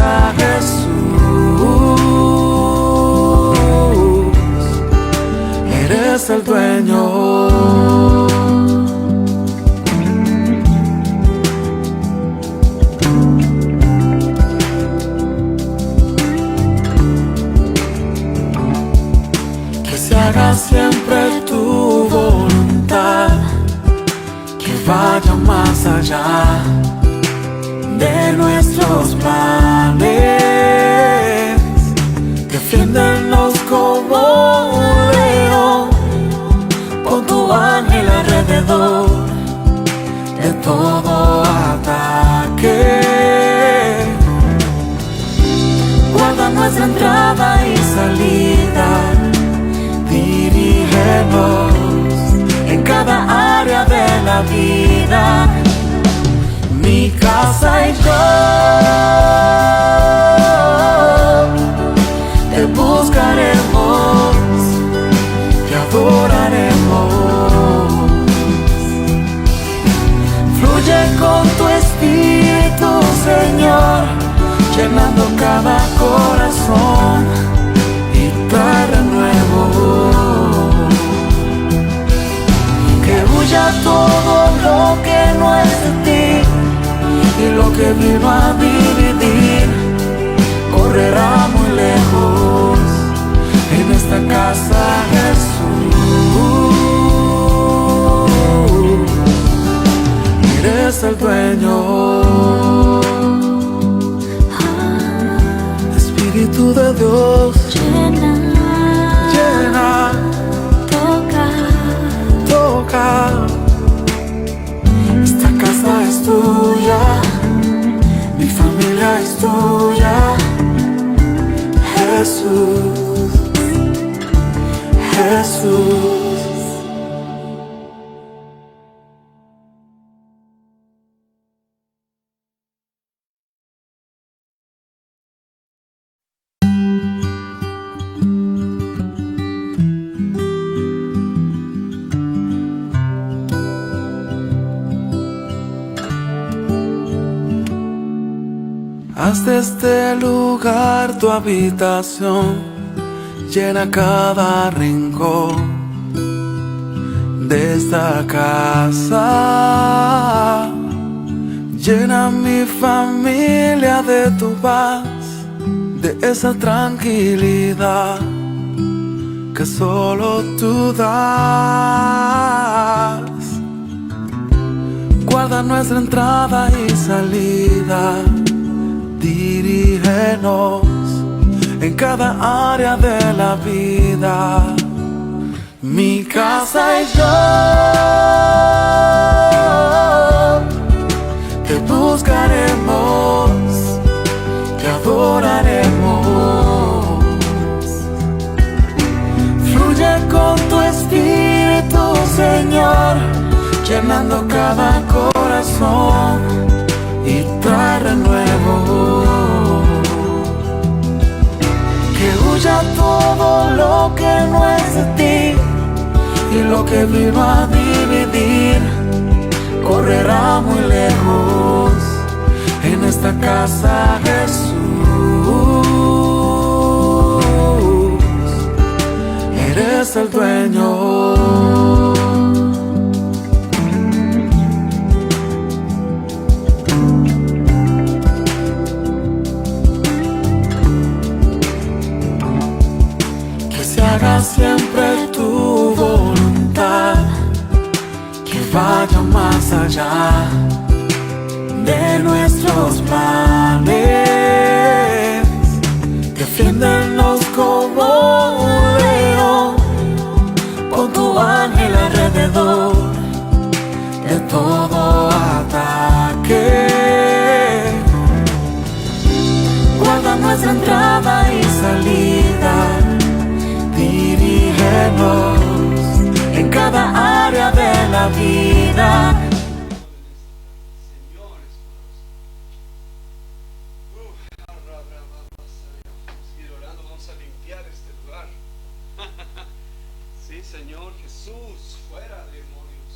casa, Jesús, eres el dueño. Que se haga siempre tu voluntad, que vaya más allá de nuestros planes. Defiéndenos como un león, pon tu ángel alrededor de todo ataque. Guarda nuestra entrada y salida, dirígenos en cada área de la vida. Mi casa y yo te buscaremos, te adoraremos. Fluye con tu espíritu, Señor, llenando cada corazón y trae renuevo. Que huya todo lo que no es de ti, y lo que vino a dividir correrá muy lejos. En esta casa, Jesús, eres el dueño. Espíritu de Dios, llena, llena, toca, toca. Esta casa es tuya, mi familia es tuya, Jesús, Jesús. Haz de este lugar tu habitación, llena cada rincón de esta casa. Llena mi familia de tu paz, de esa tranquilidad que solo tú das. Guarda nuestra entrada y salida, dirígenos en cada área de la vida. Mi casa y yo te buscaremos, te adoraremos. Fluye con tu espíritu, Señor, llenando cada corazón y trae renuevo. Que huya todo lo que no es de ti, y lo que vino a dividir correrá muy lejos. En esta casa, Jesús, eres el dueño. Haga siempre tu voluntad, que vaya más allá de nuestros planes. Defiéndenos como un león, pon tu ángel alrededor de todo ataque. Guarda nuestra entrada y salida, dirígenos en cada área de la vida. Seguir orando, vamos a limpiar este lugar. Sí, Señor Jesús, fuera demonios.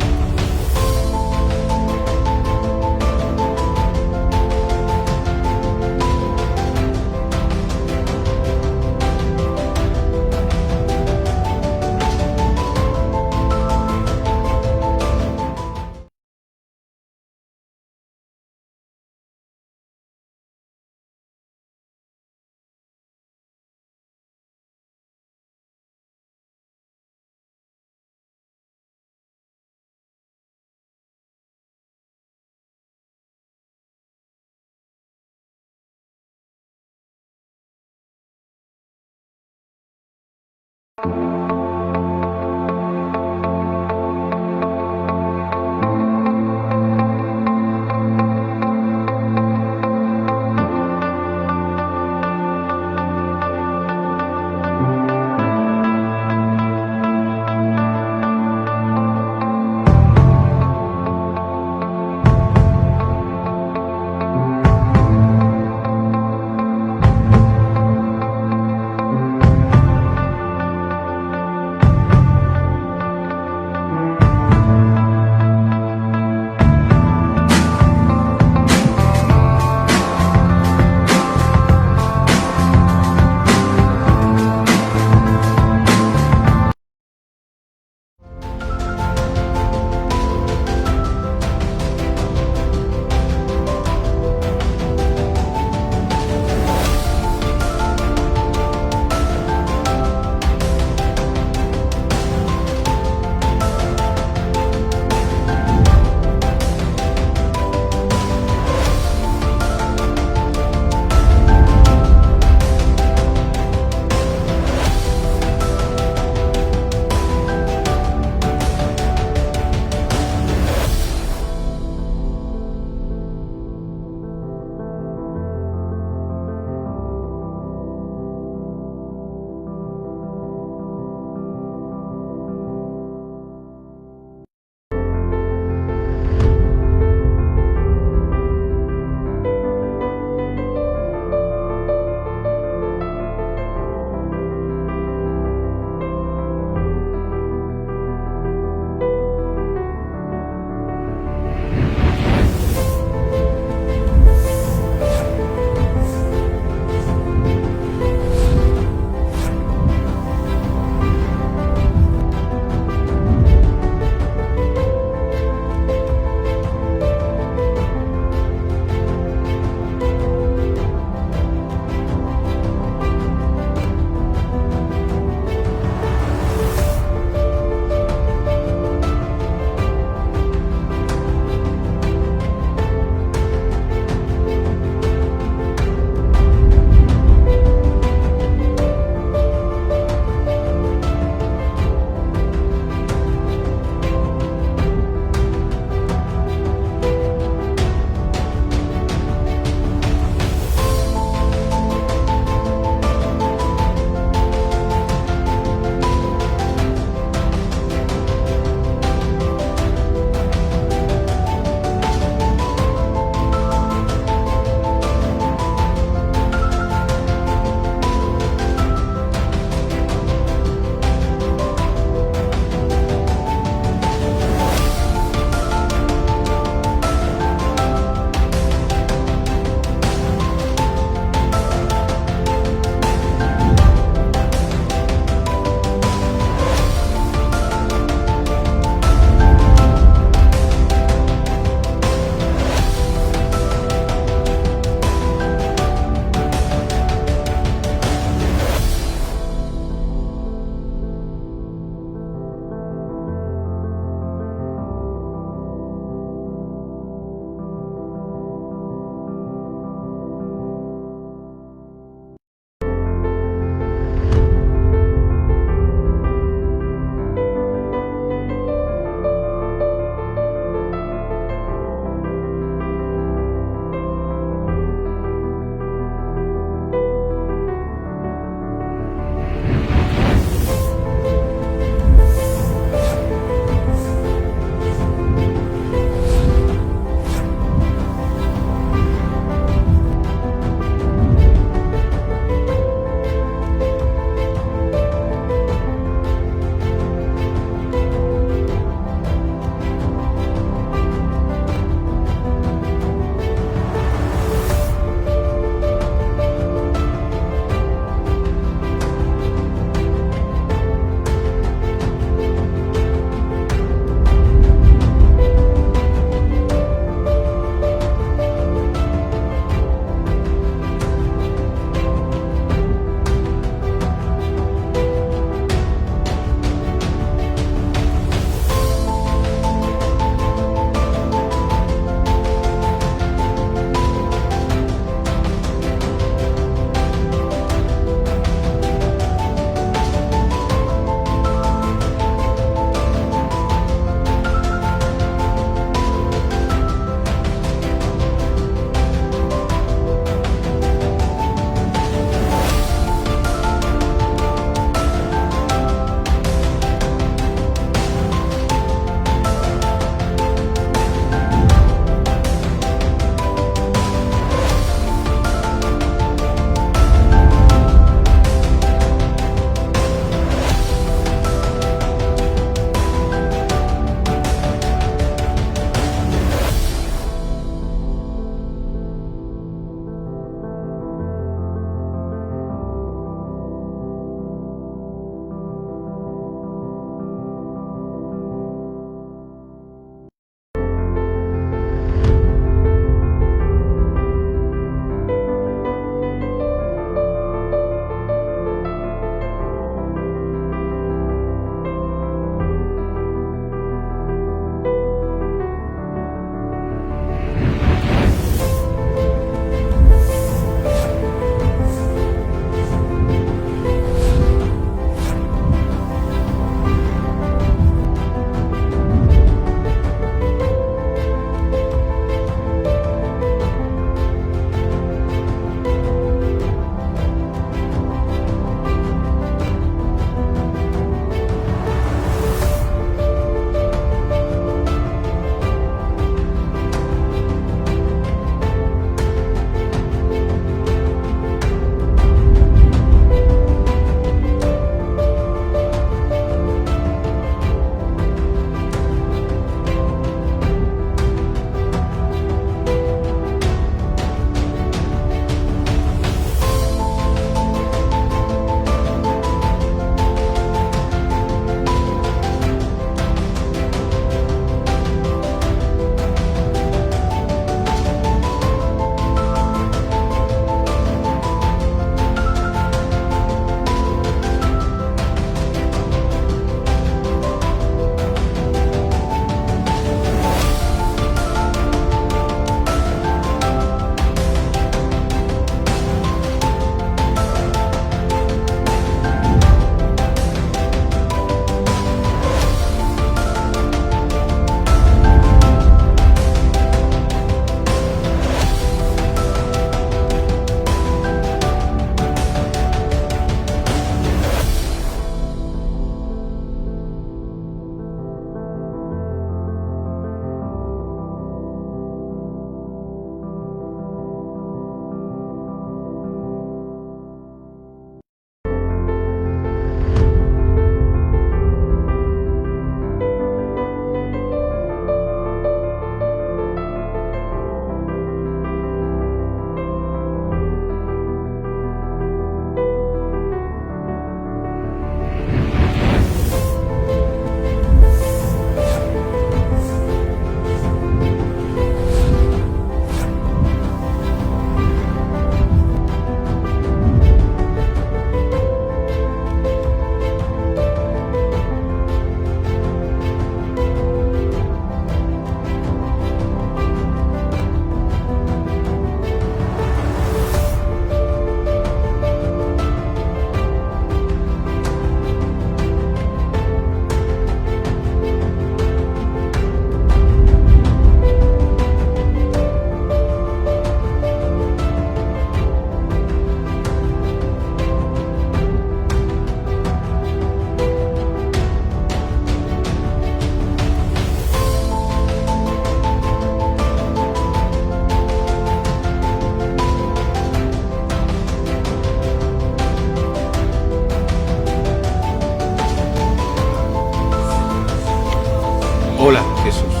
Hola, Jesús.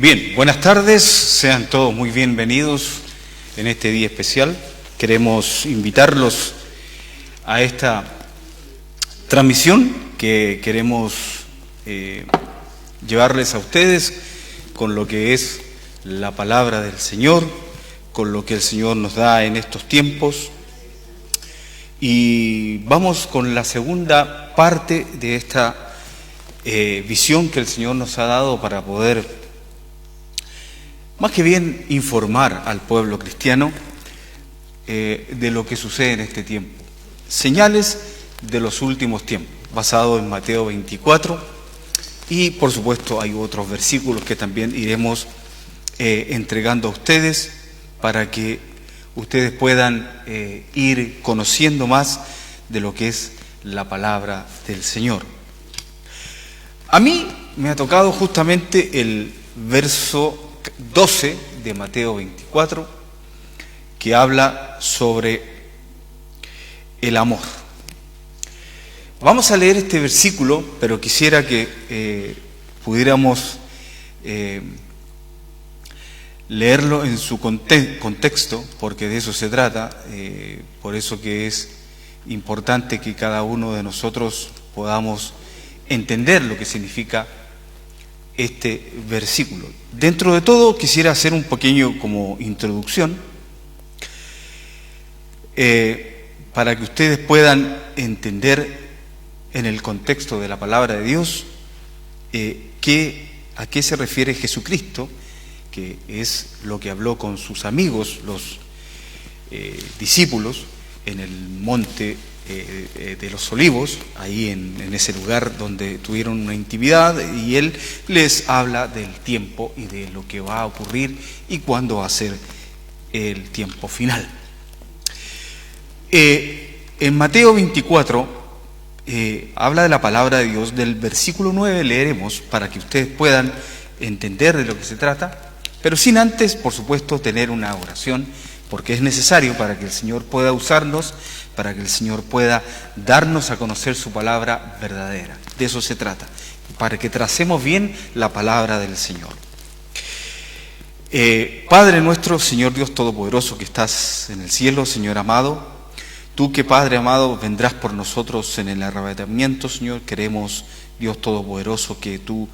Bien, buenas tardes, sean todos muy bienvenidos en este día especial. Queremos invitarlos a esta transmisión que queremos llevarles a ustedes con lo que es la palabra del Señor, con lo que el Señor nos da en estos tiempos. Y vamos con la segunda parte de esta visión que el Señor nos ha dado para poder, más que bien, informar al pueblo cristiano de lo que sucede en este tiempo. Señales de los últimos tiempos, basado en Mateo 24, y por supuesto hay otros versículos que también iremos entregando a ustedes para que ustedes puedan ir conociendo más de lo que es la palabra del Señor. A mí me ha tocado justamente el verso 12 de Mateo 24, que habla sobre el amor. Vamos a leer este versículo, pero quisiera que pudiéramos leerlo en su contexto, porque de eso se trata, por eso que es importante que cada uno de nosotros podamos entender lo que significa este versículo. Dentro de todo quisiera hacer un pequeño como introducción para que ustedes puedan entender en el contexto de la palabra de Dios a qué se refiere Jesucristo, que es lo que habló con sus amigos, los discípulos, en el monte de los Olivos, ahí en ese lugar donde tuvieron una intimidad, y Él les habla del tiempo y de lo que va a ocurrir y cuándo va a ser el tiempo final. En Mateo 24 habla de la palabra de Dios. Del versículo 9 leeremos para que ustedes puedan entender de lo que se trata, pero sin antes, por supuesto, tener una oración, porque es necesario para que el Señor pueda usarnos, para que el Señor pueda darnos a conocer su palabra verdadera. De eso se trata, para que tracemos bien la palabra del Señor. Padre nuestro, Señor Dios Todopoderoso que estás en el cielo, Señor amado, tú que, Padre amado, vendrás por nosotros en el arrebatamiento, Señor, queremos, Dios Todopoderoso, que tú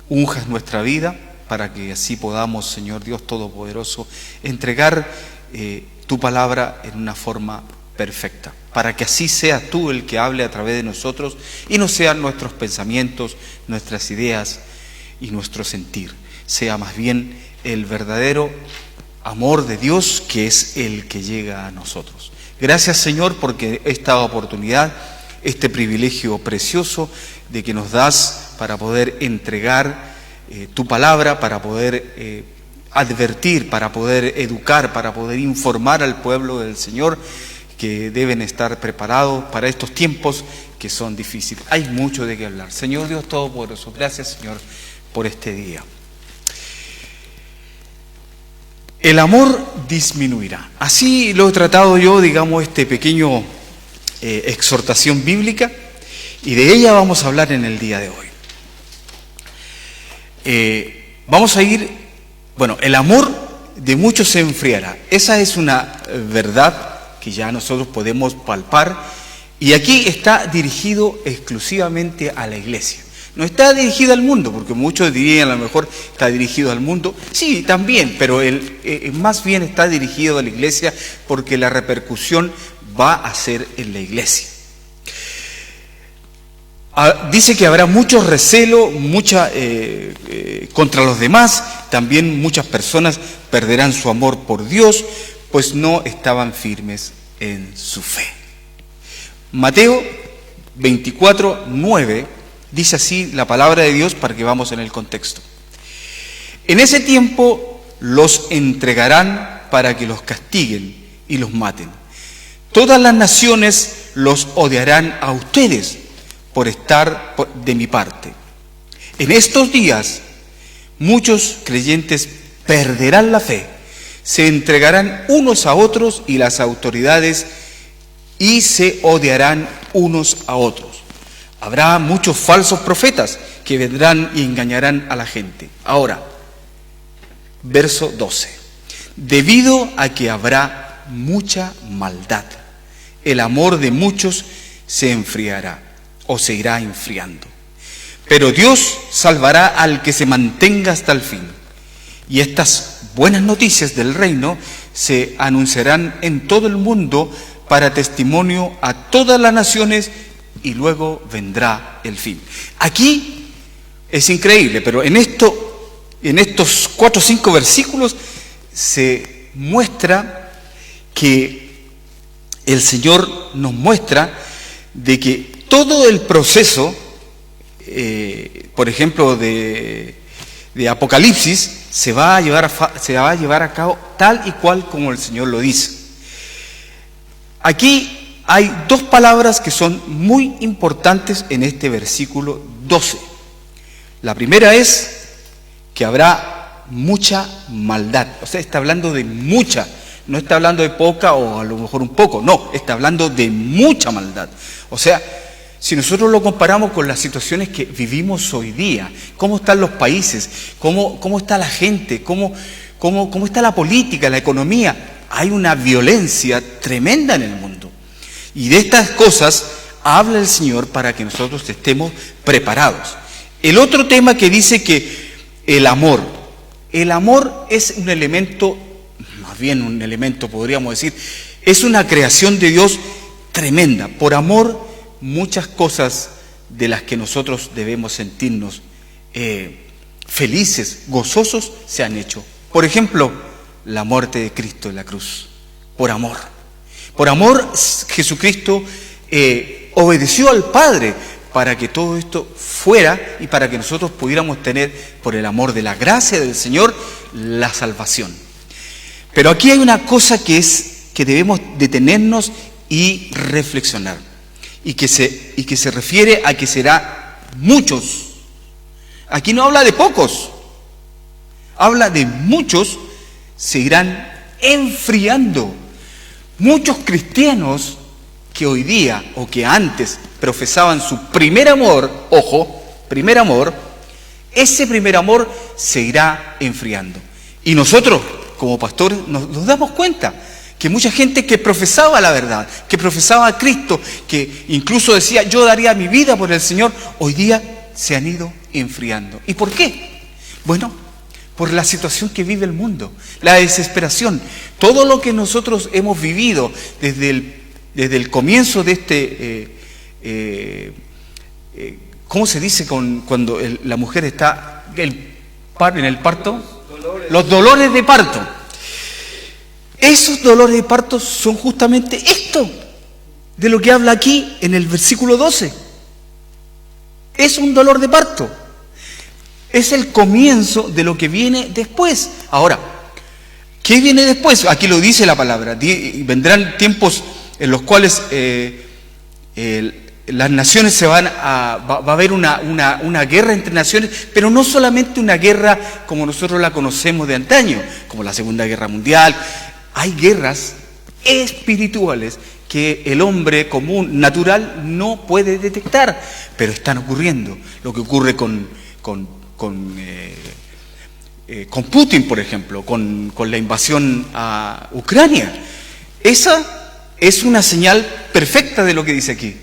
unjas nuestra vida para que así podamos, Señor Dios Todopoderoso, entregar tu palabra en una forma perfecta, para que así seas tú el que hable a través de nosotros y no sean nuestros pensamientos, nuestras ideas y nuestro sentir, sea más bien el verdadero amor de Dios que es el que llega a nosotros. Gracias, Señor, porque esta oportunidad, este privilegio precioso de que nos das para poder entregar tu palabra, para poder advertir, para poder educar, para poder informar al pueblo del Señor, que deben estar preparados para estos tiempos que son difíciles. Hay mucho de qué hablar. Señor Dios Todopoderoso, gracias, Señor, por este día. El amor disminuirá. Así lo he tratado yo, digamos, este pequeño exhortación bíblica, y de ella vamos a hablar en el día de hoy. Vamos a ir, el amor de muchos se enfriará. Esa es una verdad que ya nosotros podemos palpar, y aquí está dirigido exclusivamente a la iglesia. No está dirigido al mundo, porque muchos dirían a lo mejor está dirigido al mundo. Sí, también, pero más bien está dirigido a la iglesia, porque la repercusión va a ser en la iglesia. Dice que habrá mucho recelo, contra los demás. También muchas personas perderán su amor por Dios, pues no estaban firmes en su fe. Mateo 24, 9 dice así la palabra de Dios, para que vamos en el contexto. En ese tiempo los entregarán para que los castiguen y los maten. Todas las naciones los odiarán a ustedes por estar de mi parte. En estos días muchos creyentes perderán la fe, se entregarán unos a otros y las autoridades, y se odiarán unos a otros. Habrá muchos falsos profetas que vendrán y engañarán a la gente. Ahora, verso 12. Debido a que habrá mucha maldad, el amor de muchos se enfriará o se irá enfriando. Pero Dios salvará al que se mantenga hasta el fin. Y estas buenas noticias del reino se anunciarán en todo el mundo para testimonio a todas las naciones, y luego vendrá el fin. Aquí es increíble, pero en estos 4 o 5 versículos se muestra que el Señor nos muestra de que todo el proceso, por ejemplo, de Apocalipsis, se va a llevar a cabo tal y cual como el Señor lo dice. Aquí hay 2 palabras que son muy importantes en este versículo 12. La primera es que habrá mucha maldad. O sea, está hablando de mucha, no está hablando de poca o a lo mejor un poco, no, está hablando de mucha maldad. O sea, si nosotros lo comparamos con las situaciones que vivimos hoy día, cómo están los países, cómo está la gente, cómo está la política, la economía, hay una violencia tremenda en el mundo. Y de estas cosas habla el Señor para que nosotros estemos preparados. El otro tema que dice que el amor es un elemento, más bien un elemento podríamos decir, es una creación de Dios tremenda. Por amor, muchas cosas de las que nosotros debemos sentirnos felices, gozosos, se han hecho. Por ejemplo, la muerte de Cristo en la cruz. Por amor. Por amor, Jesucristo obedeció al Padre para que todo esto fuera y para que nosotros pudiéramos tener, por el amor de la gracia del Señor, la salvación. Pero aquí hay una cosa que debemos detenernos y reflexionar, y que se refiere a que será muchos. Aquí no habla de pocos, habla de muchos se irán enfriando. Muchos cristianos que hoy día o que antes profesaban su primer amor, ojo, primer amor, ese primer amor se irá enfriando. Y nosotros, como pastores, nos damos cuenta que mucha gente que profesaba la verdad, que profesaba a Cristo, que incluso decía, yo daría mi vida por el Señor, hoy día se han ido enfriando. ¿Y por qué? Bueno, por la situación que vive el mundo, la desesperación, todo lo que nosotros hemos vivido desde el comienzo de ¿cómo se dice cuando la mujer está en el parto? Los dolores de parto. Esos dolores de parto son justamente esto, de lo que habla aquí en el versículo 12. Es un dolor de parto. Es el comienzo de lo que viene después. Ahora, ¿qué viene después? Aquí lo dice la palabra. Vendrán tiempos en los cuales las naciones va a haber una guerra entre naciones, pero no solamente una guerra como nosotros la conocemos de antaño, como la Segunda Guerra Mundial. Hay guerras espirituales que el hombre común, natural, no puede detectar, pero están ocurriendo. Lo que ocurre con Putin, por ejemplo, con la invasión a Ucrania. Esa es una señal perfecta de lo que dice aquí.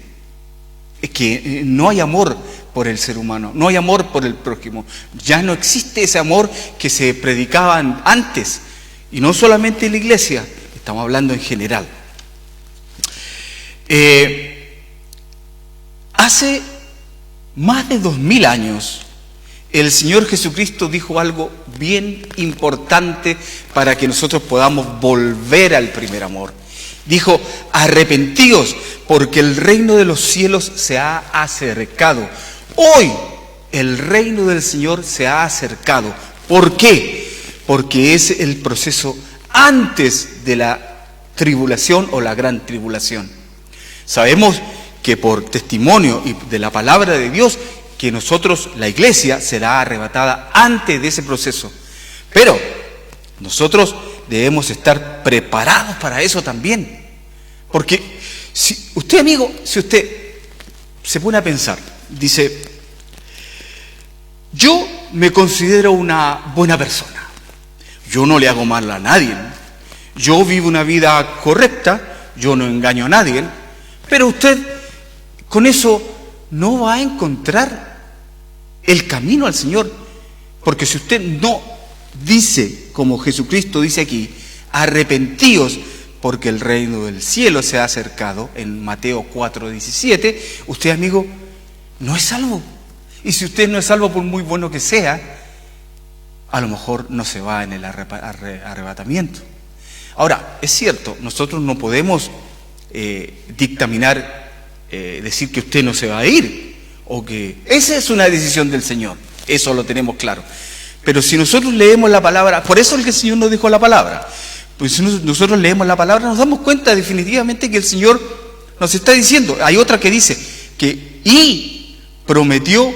Es que no hay amor por el ser humano, no hay amor por el prójimo. Ya no existe ese amor que se predicaba antes. Y no solamente en la iglesia, estamos hablando en general. Hace más de 2000 años, el Señor Jesucristo dijo algo bien importante para que nosotros podamos volver al primer amor. Dijo, arrepentíos, porque el reino de los cielos se ha acercado. Hoy el reino del Señor se ha acercado. ¿Por qué? Porque es el proceso antes de la tribulación o la gran tribulación. Sabemos que por testimonio y de la palabra de Dios, que nosotros, la iglesia, será arrebatada antes de ese proceso. Pero nosotros debemos estar preparados para eso también. Porque si usted, amigo, si usted se pone a pensar, dice, yo me considero una buena persona, yo no le hago mal a nadie, yo vivo una vida correcta, yo no engaño a nadie, pero usted con eso no va a encontrar el camino al Señor, porque si usted no dice, como Jesucristo dice aquí, arrepentíos porque el reino del cielo se ha acercado, en Mateo 4:17, usted, amigo, no es salvo. Y si usted no es salvo, por muy bueno que sea, a lo mejor no se va en el arrebatamiento. Ahora, es cierto, nosotros no podemos dictaminar, decir que usted no se va a ir, o que esa es una decisión del Señor, eso lo tenemos claro. Pero si nosotros leemos la palabra, por eso es que el Señor nos dejó la palabra, pues si nosotros leemos la palabra, nos damos cuenta definitivamente que el Señor nos está diciendo. Hay otra que dice que y prometió,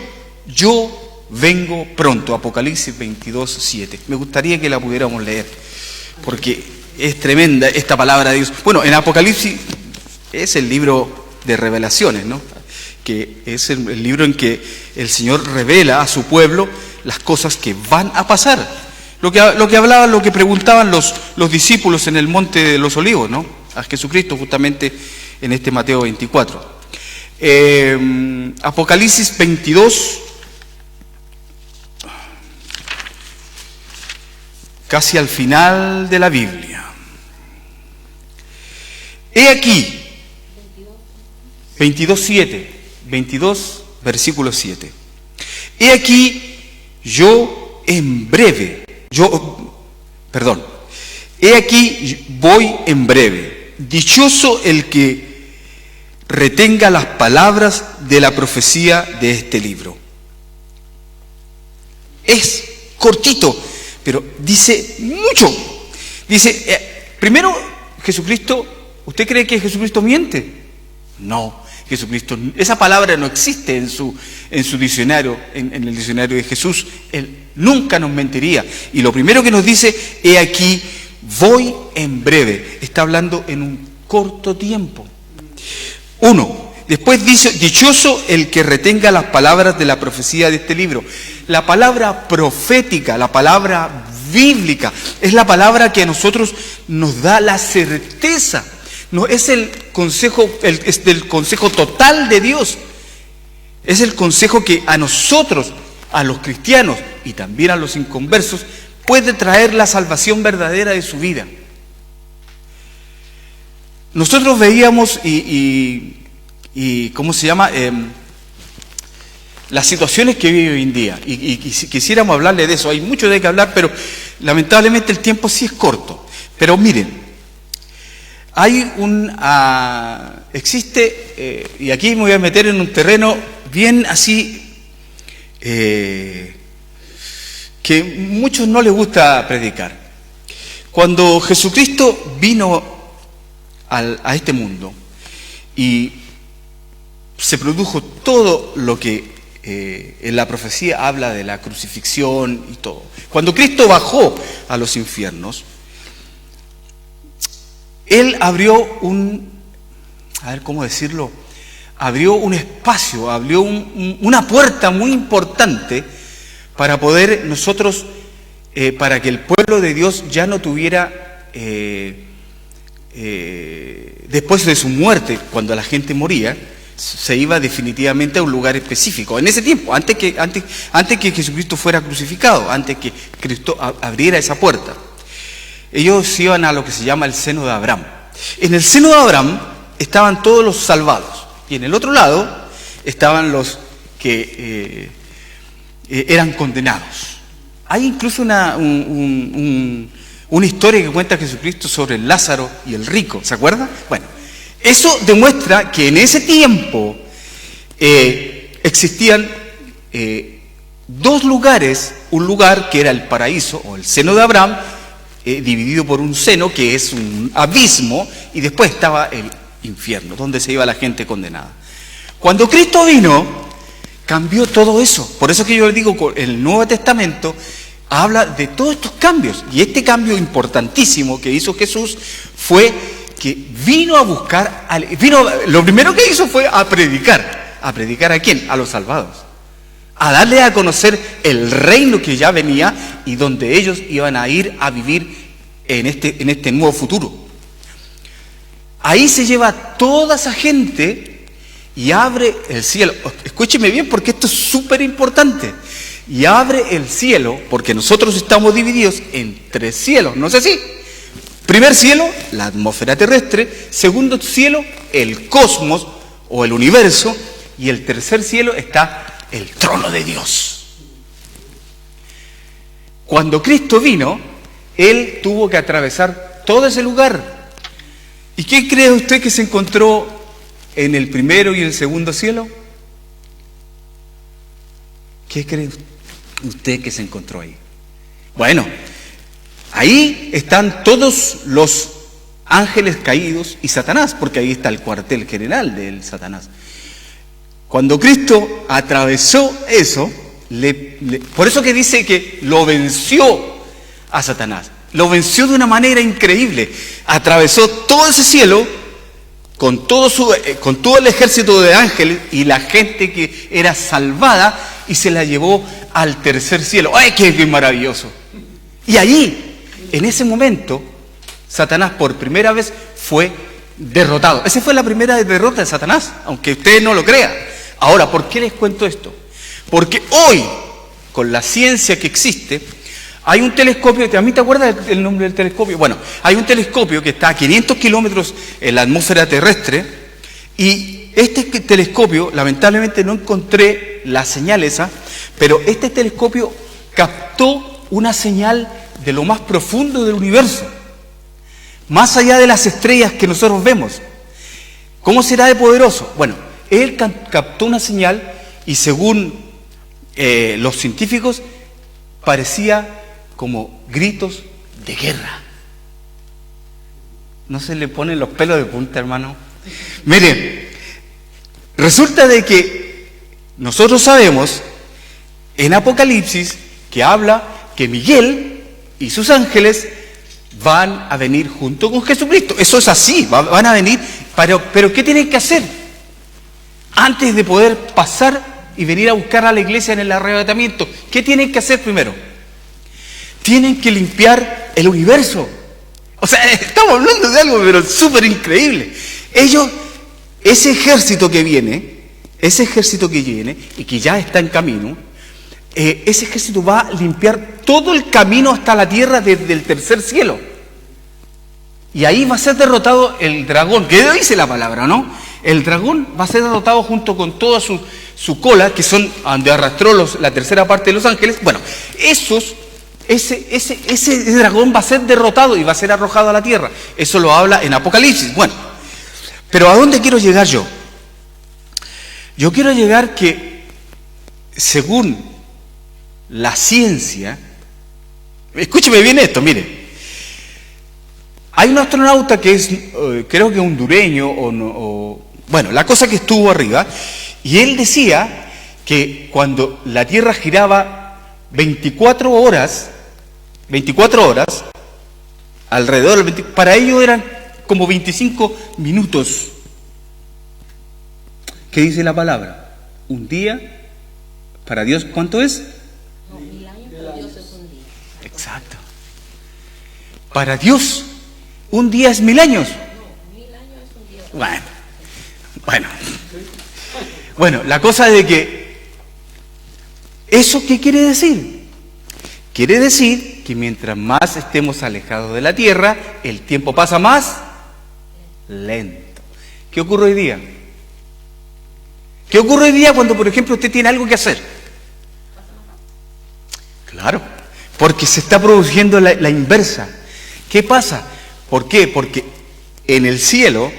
yo vengo pronto, Apocalipsis 22:7. Me gustaría que la pudiéramos leer, porque es tremenda esta palabra de Dios. Bueno, en Apocalipsis es el libro de revelaciones, ¿no? Que es el libro en que el Señor revela a su pueblo las cosas que van a pasar. Lo que hablaban, lo que preguntaban los discípulos en el Monte de los Olivos, ¿no? A Jesucristo justamente en este Mateo 24. Apocalipsis 22, casi al final de la Biblia. He aquí, 22, versículo 7. He aquí, yo en breve, he aquí, voy en breve. Dichoso el que retenga las palabras de la profecía de este libro. Es cortito, pero dice mucho. Dice, primero, Jesucristo, ¿usted cree que Jesucristo miente? No, Jesucristo, esa palabra no existe en su diccionario, en el diccionario de Jesús. Él nunca nos mentiría. Y lo primero que nos dice, he aquí, voy en breve. Está hablando en un corto tiempo. Después dice, dichoso el que retenga las palabras de la profecía de este libro. La palabra profética, la palabra bíblica, es la palabra que a nosotros nos da la certeza. No es el consejo total de Dios. Es el consejo que a nosotros, a los cristianos y también a los inconversos, puede traer la salvación verdadera de su vida. Nosotros veíamos ¿cómo se llama? Las situaciones que vive hoy en día. Y quisiéramos hablarle de eso. Hay mucho de qué hablar, pero lamentablemente el tiempo sí es corto. Pero miren, hay existe, y aquí me voy a meter en un terreno bien así, que muchos no les gusta predicar. Cuando Jesucristo vino a este mundo y se produjo todo lo que en la profecía habla de la crucifixión y todo. Cuando Cristo bajó a los infiernos, Él abrió abrió un espacio, abrió una puerta muy importante para poder nosotros, para que el pueblo de Dios ya no tuviera, después de su muerte, cuando la gente moría, se iba definitivamente a un lugar específico. En ese tiempo, antes que Jesucristo fuera crucificado, antes que Cristo abriera esa puerta, ellos iban a lo que se llama el seno de Abraham. En el seno de Abraham estaban todos los salvados, y en el otro lado estaban los que eran condenados. Hay incluso una historia que cuenta Jesucristo sobre el Lázaro y el rico, ¿se acuerda? Bueno, eso demuestra que en ese tiempo existían dos lugares, un lugar que era el paraíso o el seno de Abraham, dividido por un seno que es un abismo, y después estaba el infierno, donde se iba la gente condenada. Cuando Cristo vino, cambió todo eso. Por eso que yo les digo, el Nuevo Testamento habla de todos estos cambios, y este cambio importantísimo que hizo Jesús fue que vino a buscar, lo primero que hizo fue a predicar. ¿A predicar a quién? A los salvados. a darle a conocer el reino que ya venía y donde ellos iban a ir a vivir en este nuevo futuro. Ahí se lleva toda esa gente y abre el cielo. Escúcheme bien porque esto es súper importante. Y abre el cielo, porque nosotros estamos divididos en 3 cielos, ¿no es así? Primer cielo, la atmósfera terrestre. Segundo cielo, el cosmos o el universo. Y el tercer cielo está el trono de Dios. Cuando Cristo vino, Él tuvo que atravesar todo ese lugar. ¿Y qué cree usted que se encontró en el primero y el segundo cielo? ¿Qué cree usted que se encontró ahí? Bueno, ahí están todos los ángeles caídos y Satanás, porque ahí está el cuartel general del Satanás. Cuando Cristo atravesó eso, por eso que dice que lo venció a Satanás. Lo venció de una manera increíble. Atravesó todo ese cielo con todo el ejército de ángeles y la gente que era salvada y se la llevó al tercer cielo. ¡Ay, qué maravilloso! Y allí, en ese momento, Satanás por primera vez fue derrotado. Esa fue la primera derrota de Satanás, aunque usted no lo crea. Ahora, ¿por qué les cuento esto? Porque hoy, con la ciencia que existe, hay un telescopio, ¿a mí te acuerdas el nombre del telescopio? Bueno, hay un telescopio que está a 500 kilómetros en la atmósfera terrestre y este telescopio, lamentablemente no encontré la señal esa, pero este telescopio captó una señal de lo más profundo del universo, más allá de las estrellas que nosotros vemos. ¿Cómo será de poderoso? Bueno, él captó una señal y según los científicos parecía como gritos de guerra. ¿No se le ponen los pelos de punta, hermano? Miren, resulta de que nosotros sabemos en Apocalipsis que habla que Miguel y sus ángeles van a venir junto con Jesucristo. Eso es así, van a venir, pero ¿qué tienen que hacer? Antes de poder pasar y venir a buscar a la iglesia en el arrebatamiento, ¿qué tienen que hacer primero? Tienen que limpiar el universo. O sea, estamos hablando de algo pero súper increíble. Ellos, ese ejército que viene y que ya está en camino, ese ejército va a limpiar todo el camino hasta la tierra desde el tercer cielo. Y ahí va a ser derrotado el dragón, que dice la palabra, ¿no? El dragón va a ser derrotado junto con toda su cola, que son donde arrastró la tercera parte de los ángeles. Bueno, ese dragón va a ser derrotado y va a ser arrojado a la tierra. Eso lo habla en Apocalipsis. Bueno, pero ¿a dónde quiero llegar yo? Yo quiero llegar que, según la ciencia, escúcheme bien esto, mire. Hay un astronauta que es, creo que hondureño, bueno, la cosa que estuvo arriba, y él decía que cuando la Tierra giraba 24 horas, alrededor del para ellos eran como 25 minutos. ¿Qué dice la palabra? Un día, para Dios, ¿cuánto es? 1000 años para Dios es un día. Exacto. Para Dios, un día es 1000 años. No, 1000 años es un día. Bueno, la cosa es de que, ¿eso qué quiere decir? Quiere decir que mientras más estemos alejados de la tierra, el tiempo pasa más lento. ¿Qué ocurre hoy día? ¿Qué ocurre hoy día cuando, por ejemplo, usted tiene algo que hacer? Claro, porque se está produciendo la inversa. ¿Qué pasa? ¿Por qué? Porque en el cielo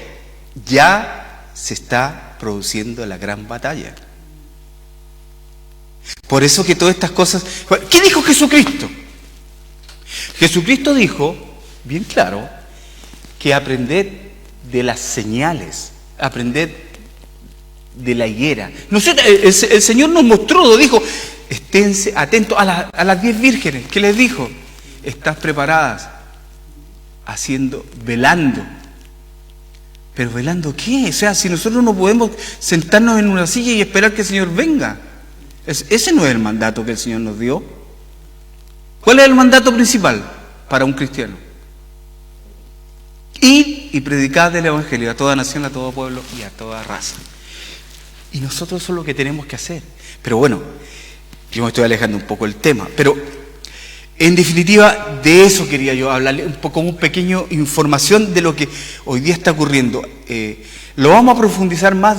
ya se está produciendo la gran batalla. Por eso que todas estas cosas... ¿Qué dijo Jesucristo? Jesucristo dijo, bien claro, que aprended de las señales, aprended de la higuera. El Señor nos mostró, dijo, esténse atentos a las 10 vírgenes. ¿Qué les dijo? Estás preparadas, velando. ¿Pero velando qué? O sea, si nosotros no podemos sentarnos en una silla y esperar que el Señor venga. Ese no es el mandato que el Señor nos dio. ¿Cuál es el mandato principal para un cristiano? Ir y predicar el Evangelio a toda nación, a todo pueblo y a toda raza. Y nosotros eso es lo que tenemos que hacer. Pero bueno, yo me estoy alejando un poco del tema, pero en definitiva de eso quería yo hablarle un poco, como un pequeño información de lo que hoy día está ocurriendo. Lo vamos a profundizar más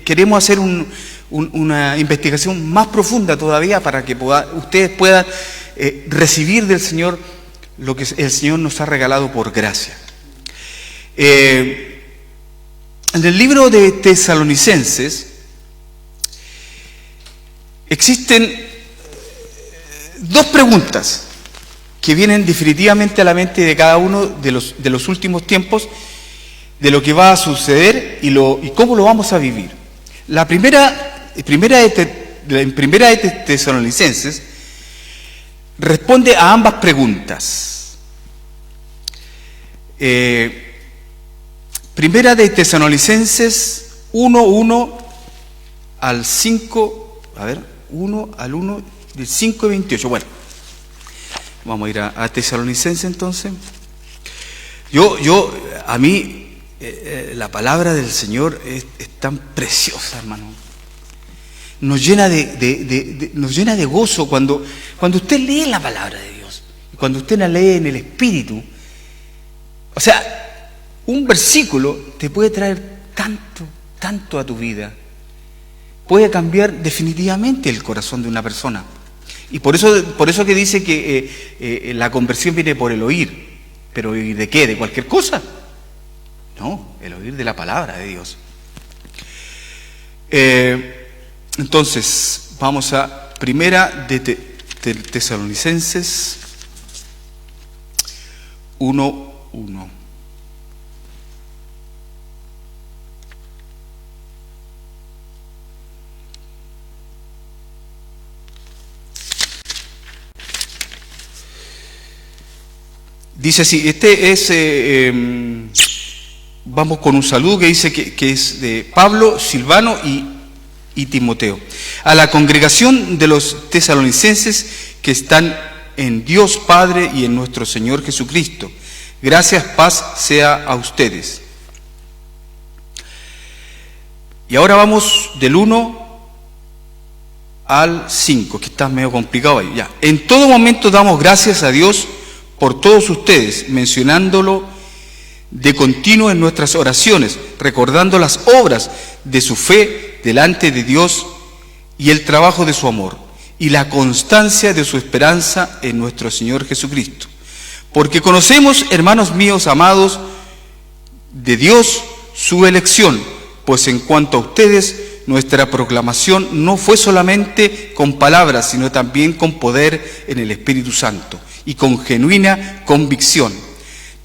queremos hacer una investigación más profunda todavía para que ustedes puedan recibir del Señor lo que el Señor nos ha regalado por gracia. En el libro de Tesalonicenses existen dos preguntas que vienen definitivamente a la mente de cada uno de los últimos tiempos, de lo que va a suceder y cómo lo vamos a vivir. En primera de Tesalonicenses responde a ambas preguntas. Primera de Tesalonicenses 1 al 5, 1 al 1 del 5 y 28. Bueno, vamos a ir a Tesalonicenses entonces. A mí la palabra del Señor es tan preciosa, hermano. Nos llena de gozo cuando usted lee la palabra de Dios, cuando usted la lee en el Espíritu. O sea, un versículo te puede traer tanto a tu vida. Puede cambiar definitivamente el corazón de una persona. Y por eso que dice que la conversión viene por el oír. ¿Pero oír de qué? ¿De cualquier cosa? No, el oír de la palabra de Dios. Entonces, vamos a primera de Tesalonicenses 1:1. Dice así, vamos con un saludo que dice que es de Pablo, Silvano y Timoteo. A la congregación de los tesalonicenses que están en Dios Padre y en nuestro Señor Jesucristo. Gracias, paz sea a ustedes. Y ahora vamos del 1 al 5, que está medio complicado ahí. Ya. En todo momento damos gracias a Dios por todos ustedes, mencionándolo de continuo en nuestras oraciones, recordando las obras de su fe delante de Dios y el trabajo de su amor y la constancia de su esperanza en nuestro Señor Jesucristo. Porque conocemos, hermanos míos amados, de Dios su elección, pues en cuanto a ustedes, nuestra proclamación no fue solamente con palabras, sino también con poder en el Espíritu Santo y con genuina convicción.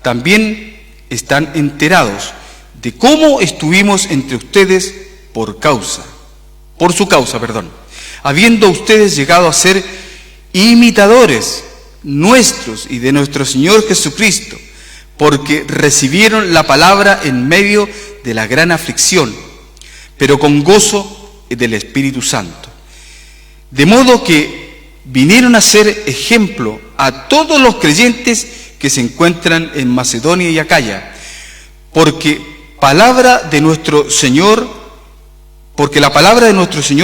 También están enterados de cómo estuvimos entre ustedes por su causa, habiendo ustedes llegado a ser imitadores nuestros y de nuestro Señor Jesucristo, porque recibieron la palabra en medio de la gran aflicción, pero con gozo del Espíritu Santo. De modo que vinieron a ser ejemplo a todos los creyentes que se encuentran en Macedonia y Acaya, porque la palabra de nuestro Señor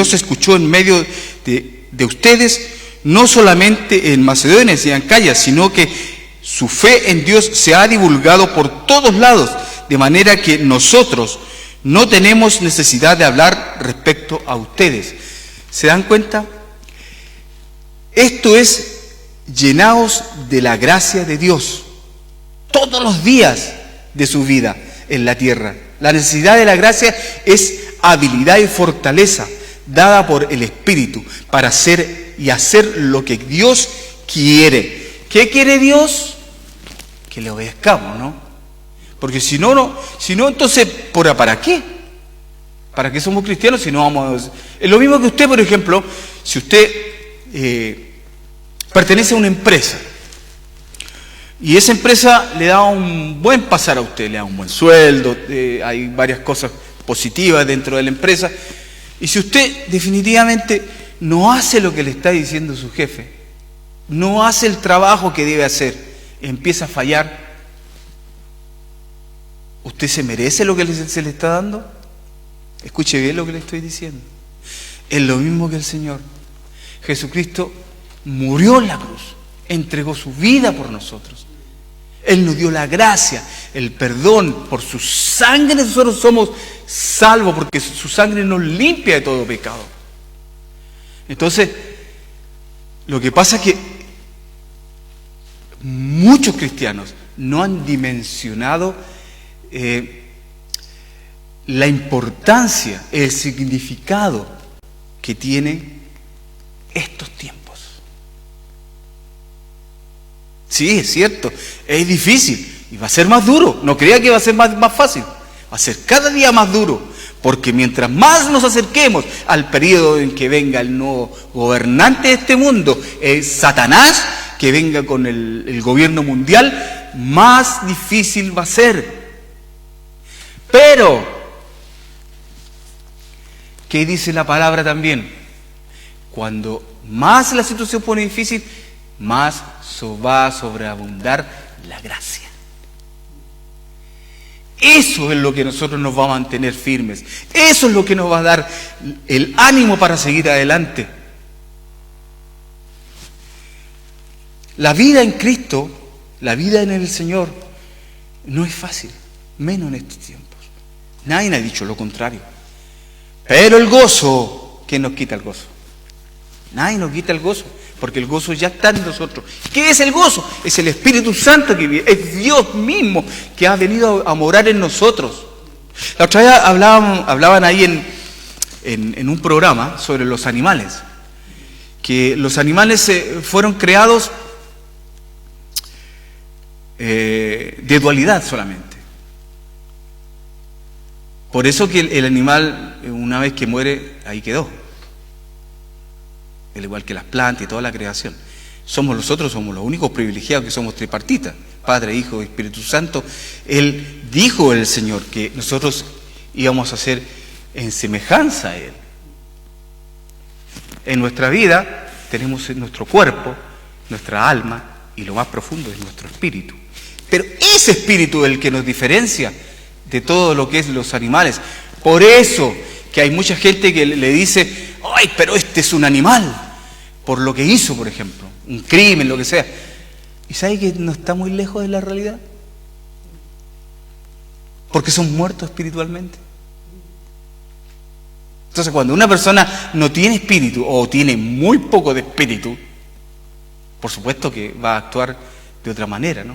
se escuchó en medio de ustedes, no solamente en Macedonia y en Acaya, sino que su fe en Dios se ha divulgado por todos lados, de manera que nosotros no tenemos necesidad de hablar respecto a ustedes. ¿Se dan cuenta? Esto es, llenaos de la gracia de Dios todos los días de su vida en la tierra. La necesidad de la gracia es habilidad y fortaleza dada por el Espíritu para hacer y hacer lo que Dios quiere. ¿Qué quiere Dios? Que le obedezcamos, ¿no? Porque si no, entonces, ¿para qué? ¿Para qué somos cristianos si no vamos a...? Es lo mismo que usted, por ejemplo, si usted pertenece a una empresa y esa empresa le da un buen pasar a usted, le da un buen sueldo, hay varias cosas positivas dentro de la empresa, y si usted definitivamente no hace lo que le está diciendo su jefe, no hace el trabajo que debe hacer, empieza a fallar, ¿usted se merece lo que se le está dando? Escuche bien lo que le estoy diciendo. Es lo mismo que el Señor. Jesucristo murió en la cruz, entregó su vida por nosotros. Él nos dio la gracia, el perdón. Por su sangre nosotros somos salvos, porque su sangre nos limpia de todo pecado. Entonces, lo que pasa es que muchos cristianos no han dimensionado la importancia, el significado que tiene estos tiempos. Sí, es cierto, es difícil y va a ser más duro. No crea que va a ser más fácil, va a ser cada día más duro, porque mientras más nos acerquemos al periodo en que venga el nuevo gobernante de este mundo, Satanás, que venga con el gobierno mundial, más difícil va a ser. Pero, ¿qué dice la palabra también? Cuando más la situación pone difícil, más va a sobreabundar la gracia. Eso es lo que nosotros nos va a mantener firmes. Eso es lo que nos va a dar el ánimo para seguir adelante. La vida en Cristo, la vida en el Señor, no es fácil, menos en estos tiempos. Nadie ha dicho lo contrario. Pero el gozo, ¿quién nos quita el gozo? Nadie nos quita el gozo, porque el gozo ya está en nosotros. ¿Qué es el gozo? Es el Espíritu Santo que vive, es Dios mismo que ha venido a morar en nosotros. La otra vez hablaban ahí en un programa sobre los animales, que los animales fueron creados de dualidad solamente. Por eso que el animal, una vez que muere, ahí quedó. Al igual que las plantas y toda la creación. Somos los únicos privilegiados que somos tripartitas, Padre, Hijo y Espíritu Santo. Él dijo, el Señor, que nosotros íbamos a ser en semejanza a Él. En nuestra vida tenemos nuestro cuerpo, nuestra alma, y lo más profundo es nuestro espíritu. Pero ese espíritu es el que nos diferencia de todo lo que es los animales. Por eso que hay mucha gente que le dice, ¡ay, pero este es un animal! Por lo que hizo, por ejemplo, un crimen, lo que sea. ¿Y sabe que no está muy lejos de la realidad? Porque son muertos espiritualmente. Entonces, cuando una persona no tiene espíritu o tiene muy poco de espíritu, por supuesto que va a actuar de otra manera, ¿no?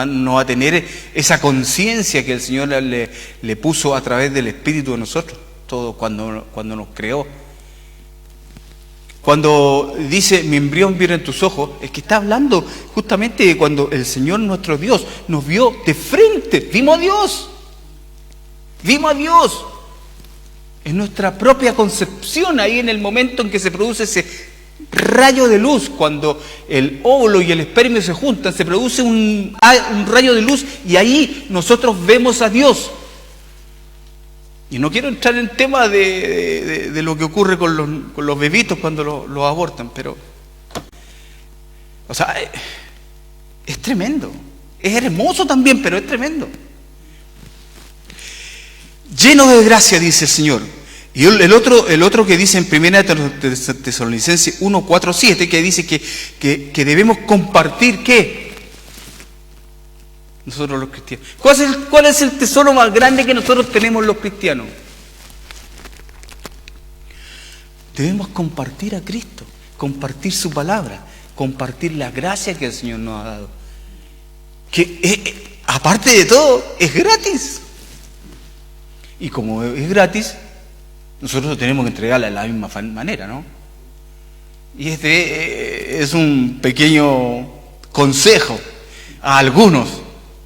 No va a tener esa conciencia que el Señor le puso a través del espíritu de nosotros, todo cuando nos creó. Cuando dice, mi embrión vio en tus ojos, es que está hablando justamente de cuando el Señor nuestro Dios nos vio de frente, vimos a Dios. Vimos a Dios. En nuestra propia concepción, ahí en el momento en que se produce ese rayo de luz, cuando el óvulo y el espermio se juntan, se produce un rayo de luz y ahí nosotros vemos a Dios. Y no quiero entrar en tema de lo que ocurre con los bebitos cuando los abortan, pero, o sea, es tremendo. Es hermoso también, pero es tremendo. Lleno de gracia, dice el Señor. Y el otro que dice en 1 Tesalonicenses 1, 4, 7, que dice que debemos compartir, ¿qué? Nosotros los cristianos. ¿Cuál es el tesoro más grande que nosotros tenemos los cristianos? Debemos compartir a Cristo, compartir su palabra, compartir la gracia que el Señor nos ha dado. Que aparte de todo, es gratis. Y como es gratis, nosotros lo tenemos que entregarla de la misma manera, ¿no? Y este es un pequeño consejo a algunos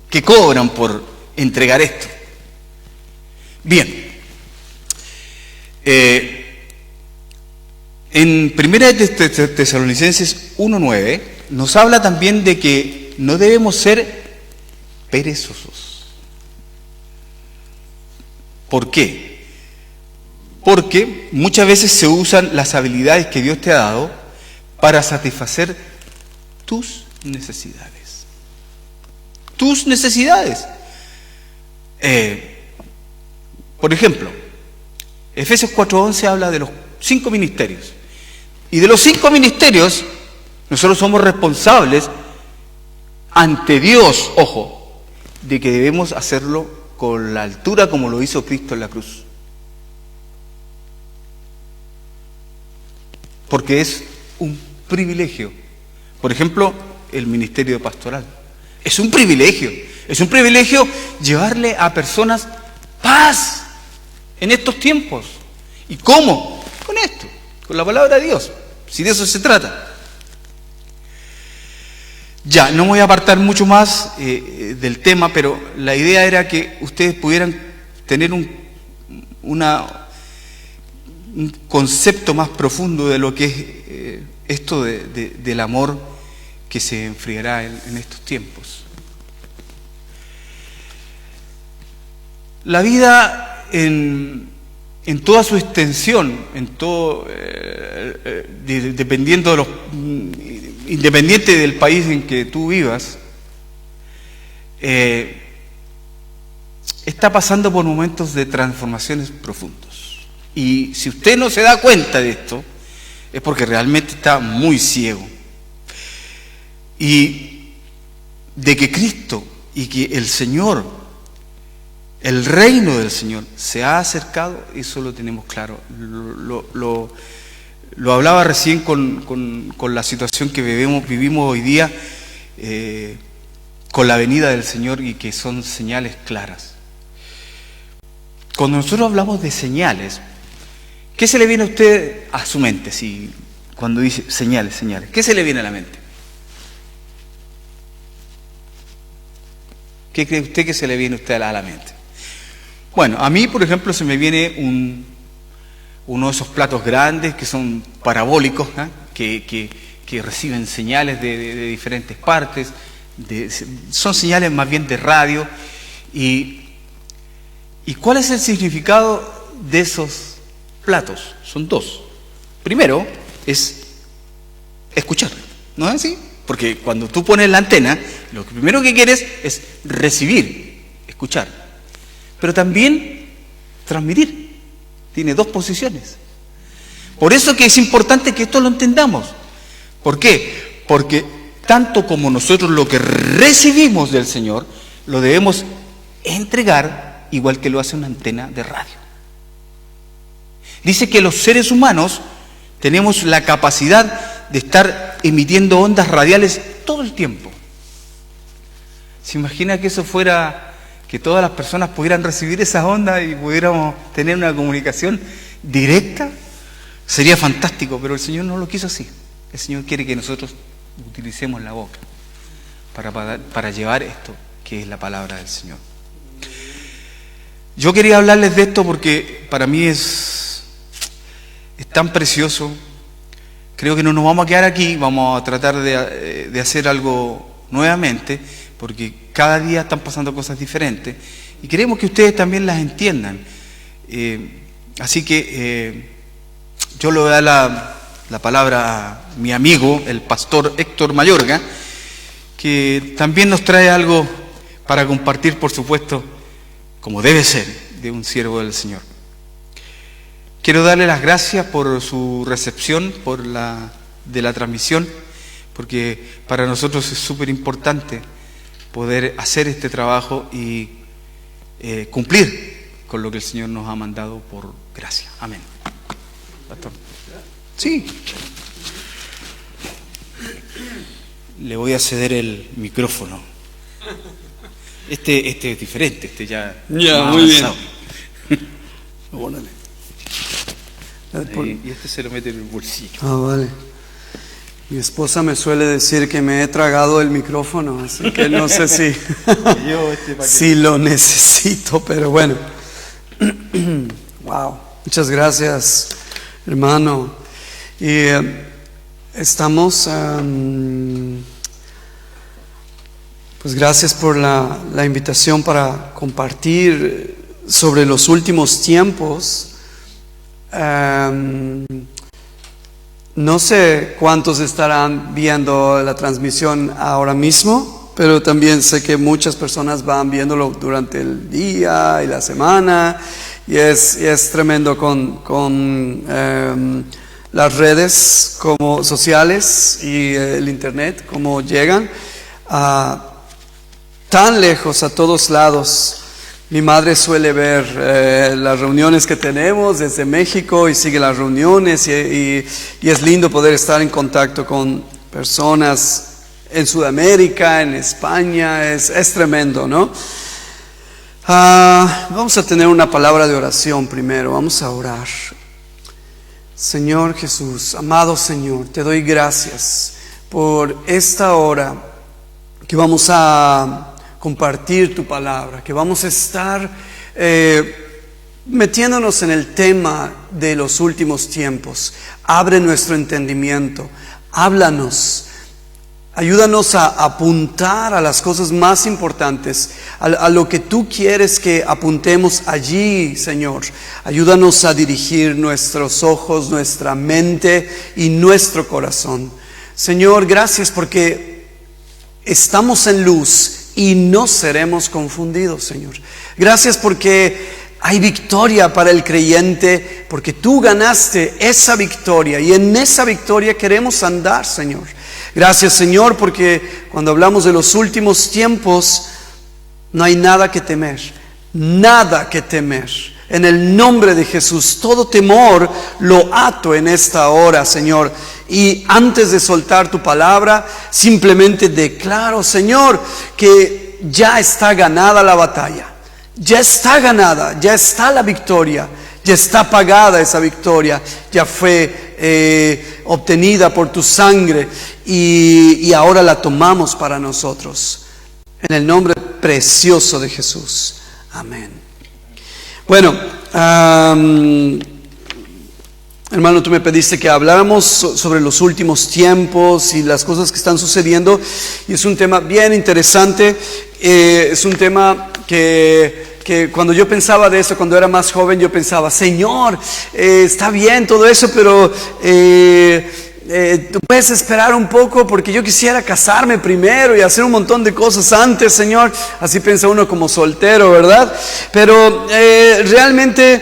que cobran por entregar esto. Bien. En 1 Tesalonicenses 1:9 nos habla también de que no debemos ser perezosos. ¿Por qué? Porque muchas veces se usan las habilidades que Dios te ha dado para satisfacer tus necesidades. Tus necesidades. Por ejemplo, Efesios 4:11 habla de los 5 ministerios. Y de los 5 ministerios, nosotros somos responsables ante Dios, ojo, de que debemos hacerlo con la altura como lo hizo Cristo en la cruz. Porque es un privilegio. Por ejemplo, el ministerio pastoral. Es un privilegio. Es un privilegio llevarle a personas paz en estos tiempos. ¿Y cómo? Con esto, con la palabra de Dios. Si de eso se trata. Ya, no me voy a apartar mucho más del tema, pero la idea era que ustedes pudieran tener un concepto más profundo de lo que es esto del amor que se enfriará en estos tiempos. La vida en toda su extensión, en todo, dependiendo de los, independiente del país en que tú vivas, está pasando por momentos de transformaciones profundos. Y si usted no se da cuenta de esto, es porque realmente está muy ciego. Y de que Cristo y que el Señor, el reino del Señor se ha acercado, eso lo tenemos claro. Lo hablaba recién con la situación que vivimos hoy día, con la venida del Señor, y que son señales claras. Cuando nosotros hablamos de señales, ¿qué se le viene a usted a su mente? Si cuando dice señales, ¿qué se le viene a la mente? ¿Qué cree usted que se le viene a usted a la mente? Bueno, a mí, por ejemplo, se me viene uno de esos platos grandes que son parabólicos, que reciben señales de diferentes partes, son señales más bien de radio. ¿Y cuál es el significado de esos platos? Son 2. Primero es escuchar, ¿no es así? Porque cuando tú pones la antena, lo primero que quieres es recibir, escuchar, pero también transmitir. Tiene 2 posiciones. Por eso que es importante que esto lo entendamos. ¿Por qué? Porque tanto como nosotros lo que recibimos del Señor, lo debemos entregar igual que lo hace una antena de radio. Dice que los seres humanos tenemos la capacidad de estar emitiendo ondas radiales todo el tiempo. ¿Se imagina que eso fuera, que todas las personas pudieran recibir esas ondas y pudiéramos tener una comunicación directa? Sería fantástico, pero el Señor no lo quiso así. El Señor quiere que nosotros utilicemos la boca para llevar esto, que es la palabra del Señor. Yo quería hablarles de esto porque para mí es tan precioso. Creo que no nos vamos a quedar aquí, vamos a tratar de hacer algo nuevamente, porque cada día están pasando cosas diferentes y queremos que ustedes también las entiendan. Así que yo le voy a dar la palabra a mi amigo, el pastor Héctor Mayorga, que también nos trae algo para compartir, por supuesto, como debe ser, de un siervo del Señor. Quiero darle las gracias por su recepción, de la transmisión, porque para nosotros es súper importante poder hacer este trabajo y cumplir con lo que el Señor nos ha mandado por gracia. Amén. Pastor. Sí. Le voy a ceder el micrófono. Este es diferente, ya muy avanzado. bien. Órale. Y este se lo mete en el bolsillo. Vale. Mi esposa me suele decir que me he tragado el micrófono, así que no sé si lo necesito, pero bueno. Wow. Muchas gracias, hermano. Y estamos, pues gracias por la invitación para compartir sobre los últimos tiempos. No sé cuántos estarán viendo la transmisión ahora mismo, pero también sé que muchas personas van viéndolo durante el día y la semana, y es tremendo con las redes como sociales y el internet, como llegan tan lejos, a todos lados. Mi madre suele ver las reuniones que tenemos desde México y sigue las reuniones y es lindo poder estar en contacto con personas en Sudamérica, en España, es tremendo, ¿no? Vamos a tener una palabra de oración primero, vamos a orar. Señor Jesús, amado Señor, te doy gracias por esta hora que vamos a compartir tu palabra, que vamos a estar metiéndonos en el tema de los últimos tiempos. Abre nuestro entendimiento, háblanos, ayúdanos a apuntar a las cosas más importantes, a lo que tú quieres que apuntemos allí, Señor. Ayúdanos a dirigir nuestros ojos, nuestra mente y nuestro corazón. Señor, gracias porque estamos en luz y no seremos confundidos, Señor. Gracias porque hay victoria para el creyente, porque tú ganaste esa victoria y en esa victoria queremos andar, Señor. Gracias, Señor, porque cuando hablamos de los últimos tiempos no hay nada que temer, nada que temer. En el nombre de Jesús, todo temor lo ato en esta hora, Señor. Y antes de soltar tu palabra, simplemente declaro, Señor, que ya está ganada la batalla. Ya está ganada, ya está la victoria, ya está pagada esa victoria, ya fue obtenida por tu sangre y ahora la tomamos para nosotros. En el nombre precioso de Jesús. Amén. Bueno, hermano, tú me pediste que habláramos sobre los últimos tiempos y las cosas que están sucediendo, y es un tema bien interesante. Es un tema que cuando yo pensaba de eso, cuando era más joven, yo pensaba, Señor, está bien todo eso, pero tú puedes esperar un poco porque yo quisiera casarme primero y hacer un montón de cosas antes, Señor. Así piensa uno como soltero, ¿verdad? Pero realmente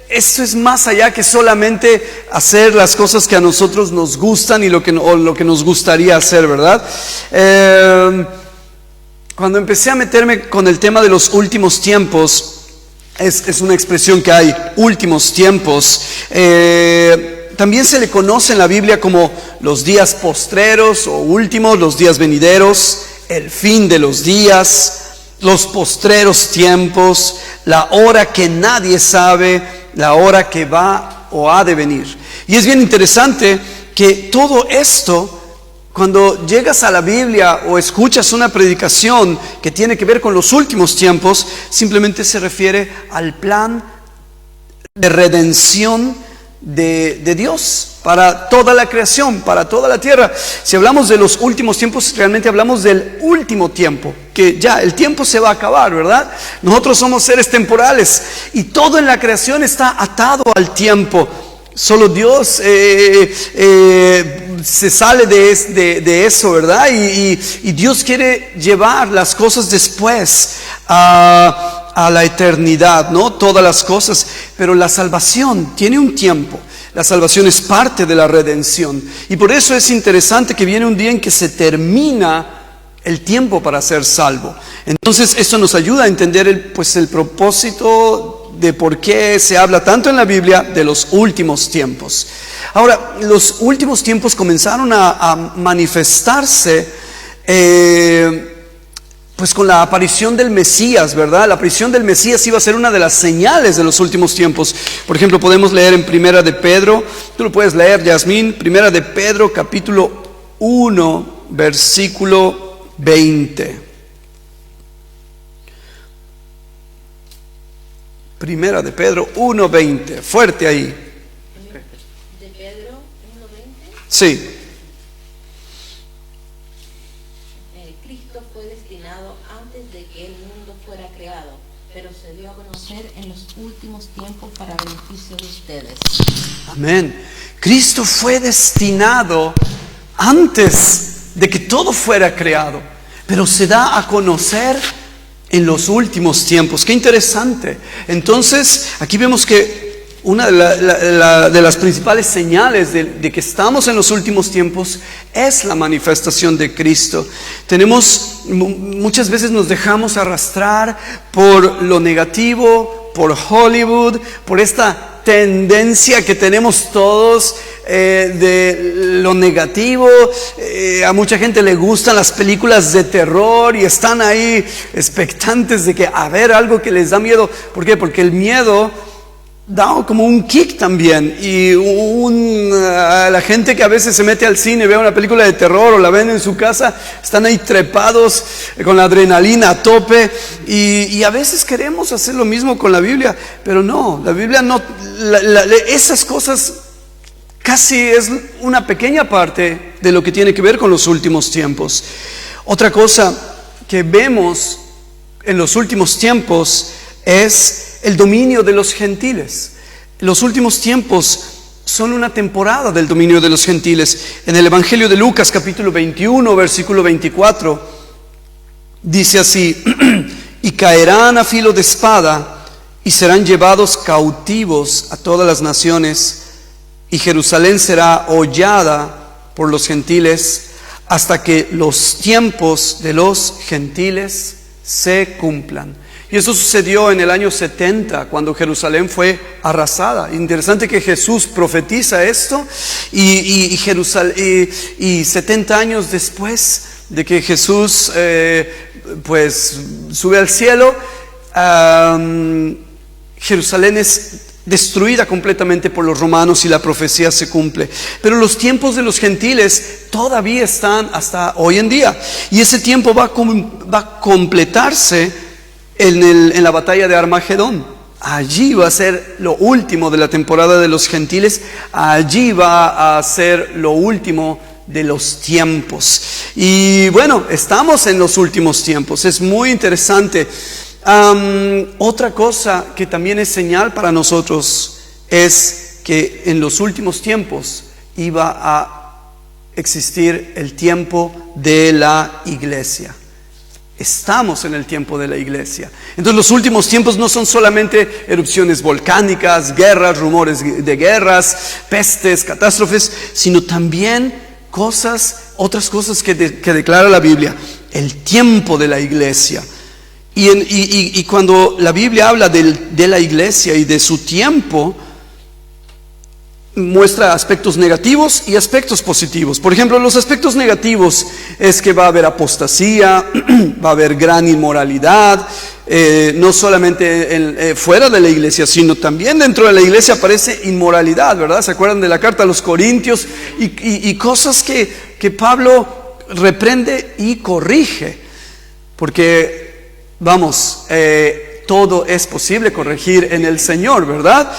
esto es más allá que solamente hacer las cosas que a nosotros nos gustan y lo que nos gustaría hacer, ¿verdad? Cuando empecé a meterme con el tema de los últimos tiempos, es una expresión que hay, últimos tiempos. También se le conoce en la Biblia como los días postreros o últimos, los días venideros, el fin de los días, los postreros tiempos, la hora que nadie sabe, la hora que va o ha de venir. Y es bien interesante que todo esto, cuando llegas a la Biblia o escuchas una predicación que tiene que ver con los últimos tiempos, simplemente se refiere al plan de redención de Dios para toda la creación, para toda la tierra. Si hablamos de los últimos tiempos, realmente hablamos del último tiempo, que ya el tiempo se va a acabar, ¿verdad? Nosotros somos seres temporales y todo en la creación está atado al tiempo. Solo Dios se sale de eso, ¿verdad? Y Dios quiere llevar las cosas después a la eternidad, ¿no? Todas las cosas. Pero la salvación tiene un tiempo. La salvación es parte de la redención. Y por eso es interesante que viene un día en que se termina el tiempo para ser salvo. Entonces esto nos ayuda a entender el propósito de por qué se habla tanto en la Biblia de los últimos tiempos. Ahora, los últimos tiempos comenzaron a manifestarse con la aparición del Mesías, ¿verdad? La aparición del Mesías iba a ser una de las señales de los últimos tiempos. Por ejemplo, podemos leer en Primera de Pedro, tú lo puedes leer, Yasmín, Primera de Pedro, capítulo 1, versículo 20. Primera de Pedro 1:20, fuerte ahí. ¿De Pedro 1:20? Sí. Cristo fue destinado antes de que el mundo fuera creado, pero se se dio a conocer en los últimos tiempos para beneficio de ustedes. Amén. Cristo fue destinado antes de que todo fuera creado, pero se da a conocer en los últimos tiempos. Qué interesante. Entonces, aquí vemos que una de las principales señales de que estamos en los últimos tiempos es la manifestación de Cristo. Muchas veces nos dejamos arrastrar por lo negativo, por Hollywood, por esta tendencia que tenemos todos de lo negativo. A mucha gente le gustan las películas de terror y están ahí expectantes de que a ver algo que les da miedo. ¿Por qué? Porque el miedo da como un kick también, y la gente que a veces se mete al cine, ve una película de terror o la ven en su casa, están ahí trepados con la adrenalina a tope, y a veces queremos hacer lo mismo con la Biblia, pero no, la Biblia no, esas cosas casi es una pequeña parte de lo que tiene que ver con los últimos tiempos. Otra cosa que vemos en los últimos tiempos es el dominio de los gentiles. Los últimos tiempos son una temporada del dominio de los gentiles. En el Evangelio de Lucas, capítulo 21, versículo 24, dice así: y caerán a filo de espada y serán llevados cautivos a todas las naciones, y Jerusalén será hollada por los gentiles hasta que los tiempos de los gentiles se cumplan. Y eso sucedió en el año 70, cuando Jerusalén fue arrasada. Interesante que Jesús profetiza esto, y 70 años después de que Jesús pues sube al cielo, Jerusalén es destruida completamente por los romanos y la profecía se cumple. Pero los tiempos de los gentiles todavía están hasta hoy en día, y ese tiempo va a completarse en la batalla de Armagedón. Allí va a ser lo último de la temporada de los gentiles, allí va a ser lo último de los tiempos. Y bueno, estamos en los últimos tiempos, es muy interesante. Otra cosa que también es señal para nosotros es que en los últimos tiempos iba a existir el tiempo de la iglesia. Estamos en el tiempo de la iglesia. Entonces los últimos tiempos no son solamente erupciones volcánicas, guerras, rumores de guerras, pestes, catástrofes, sino también otras cosas que declara la Biblia, el tiempo de la iglesia. Y cuando la Biblia habla de la iglesia y de su tiempo, muestra aspectos negativos y aspectos positivos. Por ejemplo, los aspectos negativos es que va a haber apostasía, va a haber gran inmoralidad, no solamente fuera de la iglesia, sino también dentro de la iglesia aparece inmoralidad, ¿verdad? ¿Se acuerdan de la carta a los Corintios? Y cosas que Pablo reprende y corrige, porque vamos, todo es posible corregir en el Señor, ¿verdad?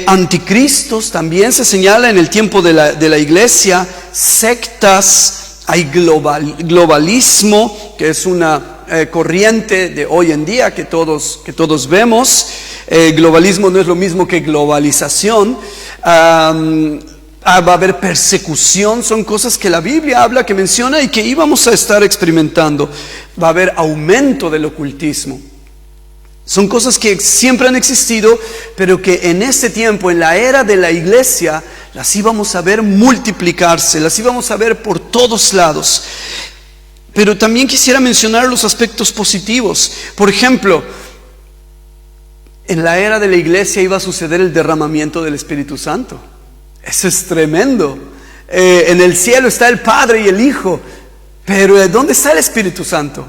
Anticristos también se señala en el tiempo de la iglesia, sectas, hay globalismo, que es una corriente de hoy en día que todos vemos. Globalismo no es lo mismo que globalización. Va a haber persecución, son cosas que la Biblia habla, que menciona y que íbamos a estar experimentando. Va a haber aumento del ocultismo. Son cosas que siempre han existido, pero que en este tiempo, en la era de la iglesia, las íbamos a ver multiplicarse, las íbamos a ver por todos lados. Pero también quisiera mencionar los aspectos positivos. Por ejemplo, en la era de la iglesia iba a suceder el derramamiento del Espíritu Santo. Eso es tremendo. En el cielo está el Padre y el Hijo, pero ¿dónde está el Espíritu Santo?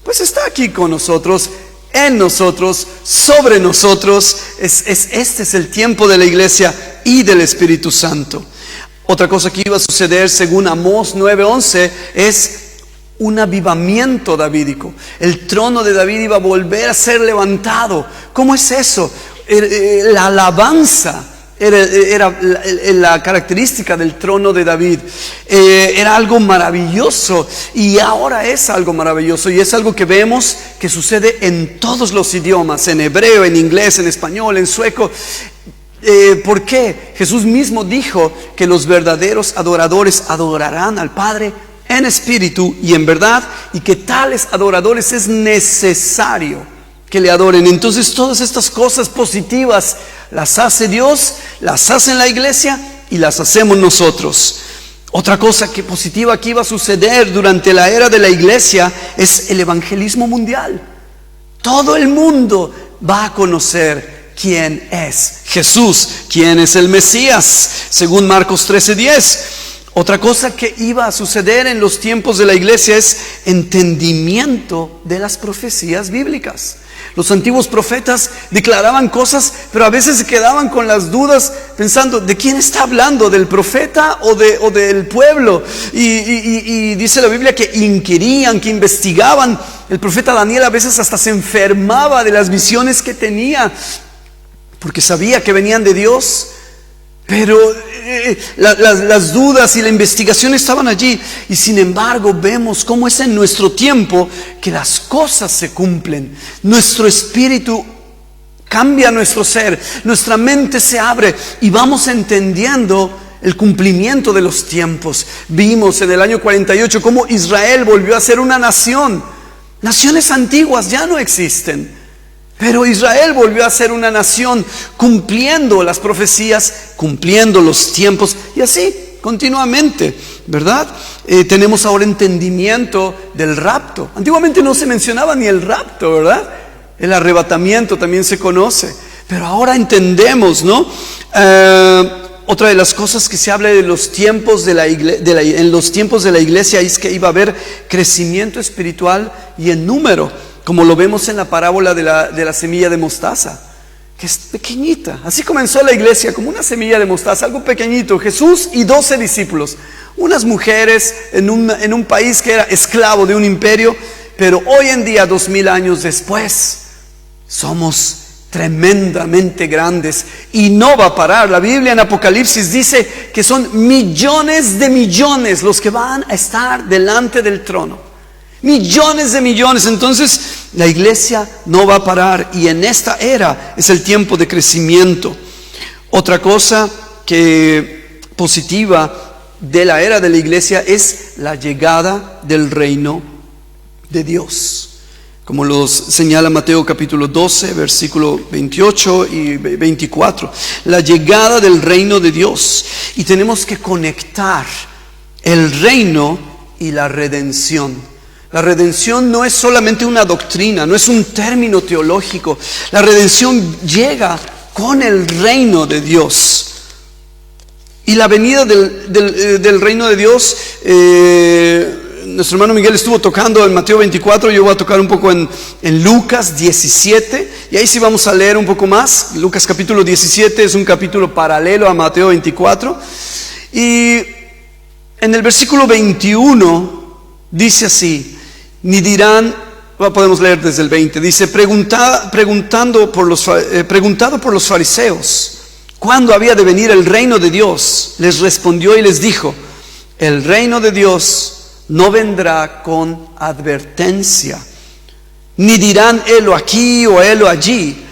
Pues está aquí con nosotros, en nosotros, sobre nosotros. Este es el tiempo de la iglesia y del Espíritu Santo. Otra cosa que iba a suceder, según Amós 9:11, es un avivamiento davídico. El trono de David iba a volver a ser levantado. ¿Cómo es eso? La alabanza, era la característica del trono de David. Era algo maravilloso y ahora es algo maravilloso, y es algo que vemos que sucede en todos los idiomas, en hebreo, en inglés, en español, en sueco. ¿Por qué? Jesús mismo dijo que los verdaderos adoradores adorarán al Padre en espíritu y en verdad, y que tales adoradores es necesario que le adoren. Entonces todas estas cosas positivas las hace Dios, las hace en la iglesia y las hacemos nosotros. Otra cosa que positiva que iba a suceder durante la era de la iglesia es el evangelismo mundial. Todo el mundo va a conocer quién es Jesús, quién es el Mesías, según Marcos 13:10. Otra cosa que iba a suceder en los tiempos de la iglesia es entendimiento de las profecías bíblicas. Los antiguos profetas declaraban cosas, pero a veces se quedaban con las dudas pensando, ¿de quién está hablando? ¿Del profeta o del pueblo? Y dice la Biblia que inquirían, que investigaban. El profeta Daniel a veces hasta se enfermaba de las visiones que tenía, porque sabía que venían de Dios. Pero las dudas y la investigación estaban allí. Y sin embargo vemos cómo es en nuestro tiempo que las cosas se cumplen. Nuestro espíritu cambia nuestro ser, nuestra mente se abre y vamos entendiendo el cumplimiento de los tiempos. Vimos en el año 48 cómo Israel volvió a ser una nación. Naciones antiguas ya no existen, pero Israel volvió a ser una nación, cumpliendo las profecías, cumpliendo los tiempos, y así continuamente, ¿verdad? Tenemos ahora entendimiento del rapto. Antiguamente no se mencionaba ni el rapto, ¿verdad? El arrebatamiento también se conoce, pero ahora entendemos, ¿no? Otra de las cosas que se habla de los tiempos en los tiempos de la iglesia es que iba a haber crecimiento espiritual y en número, como lo vemos en la parábola de la semilla de mostaza, que es pequeñita. Así comenzó la iglesia, como una semilla de mostaza, algo pequeñito. Jesús y 12 discípulos, unas mujeres en un país que era esclavo de un imperio, pero hoy en día, 2000 años después, somos tremendamente grandes y no va a parar. La Biblia en Apocalipsis dice que son millones de millones los que van a estar delante del trono. Millones de millones. Entonces la iglesia no va a parar, y en esta era es el tiempo de crecimiento. Otra cosa que positiva de la era de la iglesia es la llegada del reino de Dios, como los señala Mateo capítulo 12 versículo 28 y 24. La llegada del reino de Dios, y tenemos que conectar el reino y la redención. La redención no es solamente una doctrina, no es un término teológico. La redención llega con el reino de Dios. Y la venida del reino de Dios, nuestro hermano Miguel estuvo tocando en Mateo 24, yo voy a tocar un poco en Lucas 17, y ahí sí vamos a leer un poco más. Lucas capítulo 17 es un capítulo paralelo a Mateo 24. Y en el versículo 21 dice así, ni dirán, podemos leer desde el 20, dice, preguntado por los fariseos, ¿cuándo había de venir el reino de Dios? Les respondió y les dijo, el reino de Dios no vendrá con advertencia, ni dirán helo aquí o helo allí,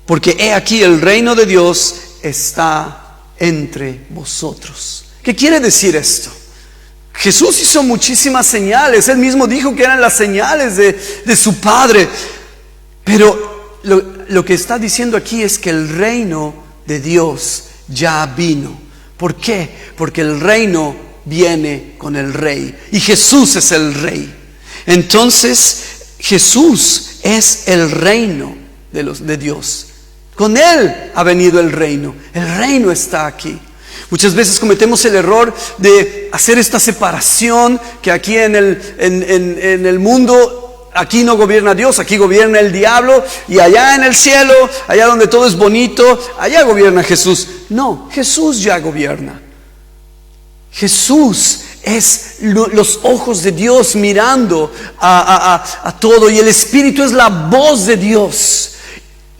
porque he aquí el reino de Dios está entre vosotros. ¿Qué quiere decir esto? Jesús hizo muchísimas señales. Él mismo dijo que eran las señales de su Padre. Pero lo que está diciendo aquí es que el reino de Dios ya vino. ¿Por qué? Porque el reino viene con el Rey. Y Jesús es el Rey. Entonces, Jesús es el reino de Dios. Con Él ha venido el reino. El reino está aquí. Muchas veces cometemos el error de hacer esta separación, que aquí en el mundo, aquí no gobierna Dios, aquí gobierna el diablo, y allá en el cielo, allá donde todo es bonito, allá gobierna Jesús. No, Jesús ya gobierna. Jesús es los ojos de Dios mirando a todo, y el Espíritu es la voz de Dios.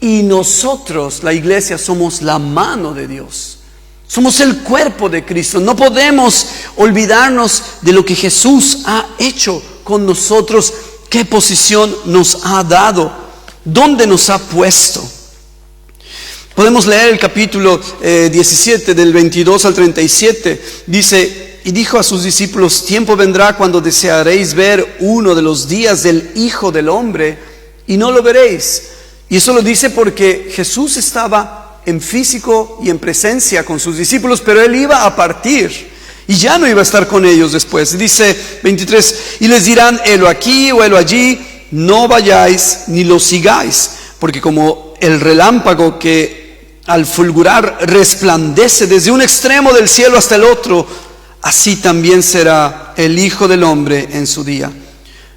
Y nosotros, la iglesia, somos la mano de Dios. Somos el cuerpo de Cristo. No podemos olvidarnos de lo que Jesús ha hecho con nosotros, qué posición nos ha dado, dónde nos ha puesto. Podemos leer el capítulo 17 del 22 al 37. Dice: y dijo a sus discípulos: tiempo vendrá cuando desearéis ver uno de los días del Hijo del Hombre y no lo veréis. Y eso lo dice porque Jesús estaba en físico y en presencia con sus discípulos, pero Él iba a partir y ya no iba a estar con ellos después. Dice 23: y les dirán, helo aquí o helo allí, no vayáis ni lo sigáis, porque como el relámpago que al fulgurar resplandece desde un extremo del cielo hasta el otro, así también será el Hijo del Hombre en su día.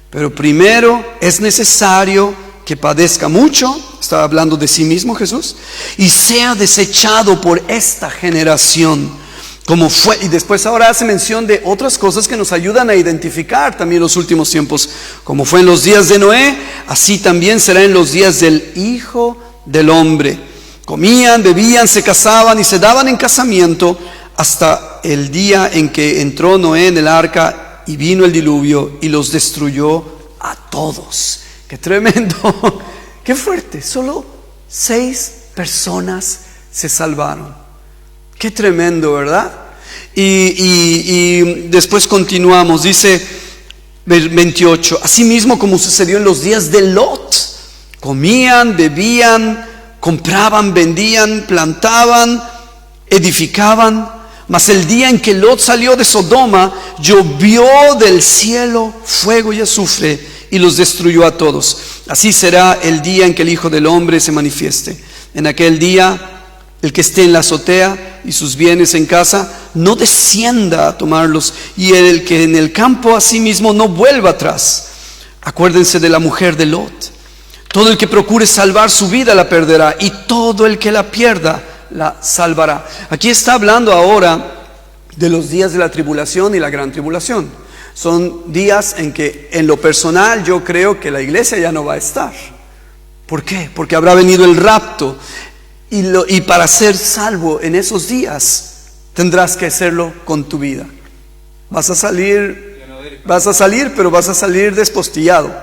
Pero primero es necesario que padezca mucho, estaba hablando de sí mismo Jesús, y sea desechado por esta generación, como fue. Y después ahora hace mención de otras cosas que nos ayudan a identificar también los últimos tiempos. Como fue en los días de Noé, así también será en los días del Hijo del Hombre. Comían, bebían, se casaban y se daban en casamiento hasta el día en que entró Noé en el arca y vino el diluvio y los destruyó a todos. ¡Qué tremendo! ¡Qué fuerte! Solo 6 personas se salvaron. ¡Qué tremendo!, ¿verdad? Y después continuamos. Dice 28: asimismo como sucedió en los días de Lot. Comían, bebían, compraban, vendían, plantaban, edificaban. Mas el día en que Lot salió de Sodoma, llovió del cielo fuego y azufre y los destruyó a todos. Así será el día en que el Hijo del Hombre se manifieste. En aquel día, el que esté en la azotea y sus bienes en casa, no descienda a tomarlos, y el que en el campo asimismo no vuelva atrás. Acuérdense de la mujer de Lot. Todo el que procure salvar su vida la perderá, y todo el que la pierda la salvará. Aquí está hablando ahora de los días de la tribulación y la gran tribulación. Son días en que en lo personal yo creo que la iglesia ya no va a estar. ¿Por qué? Porque habrá venido el rapto, y para ser salvo en esos días tendrás que hacerlo con tu vida. Vas a salir, pero vas a salir despostillado.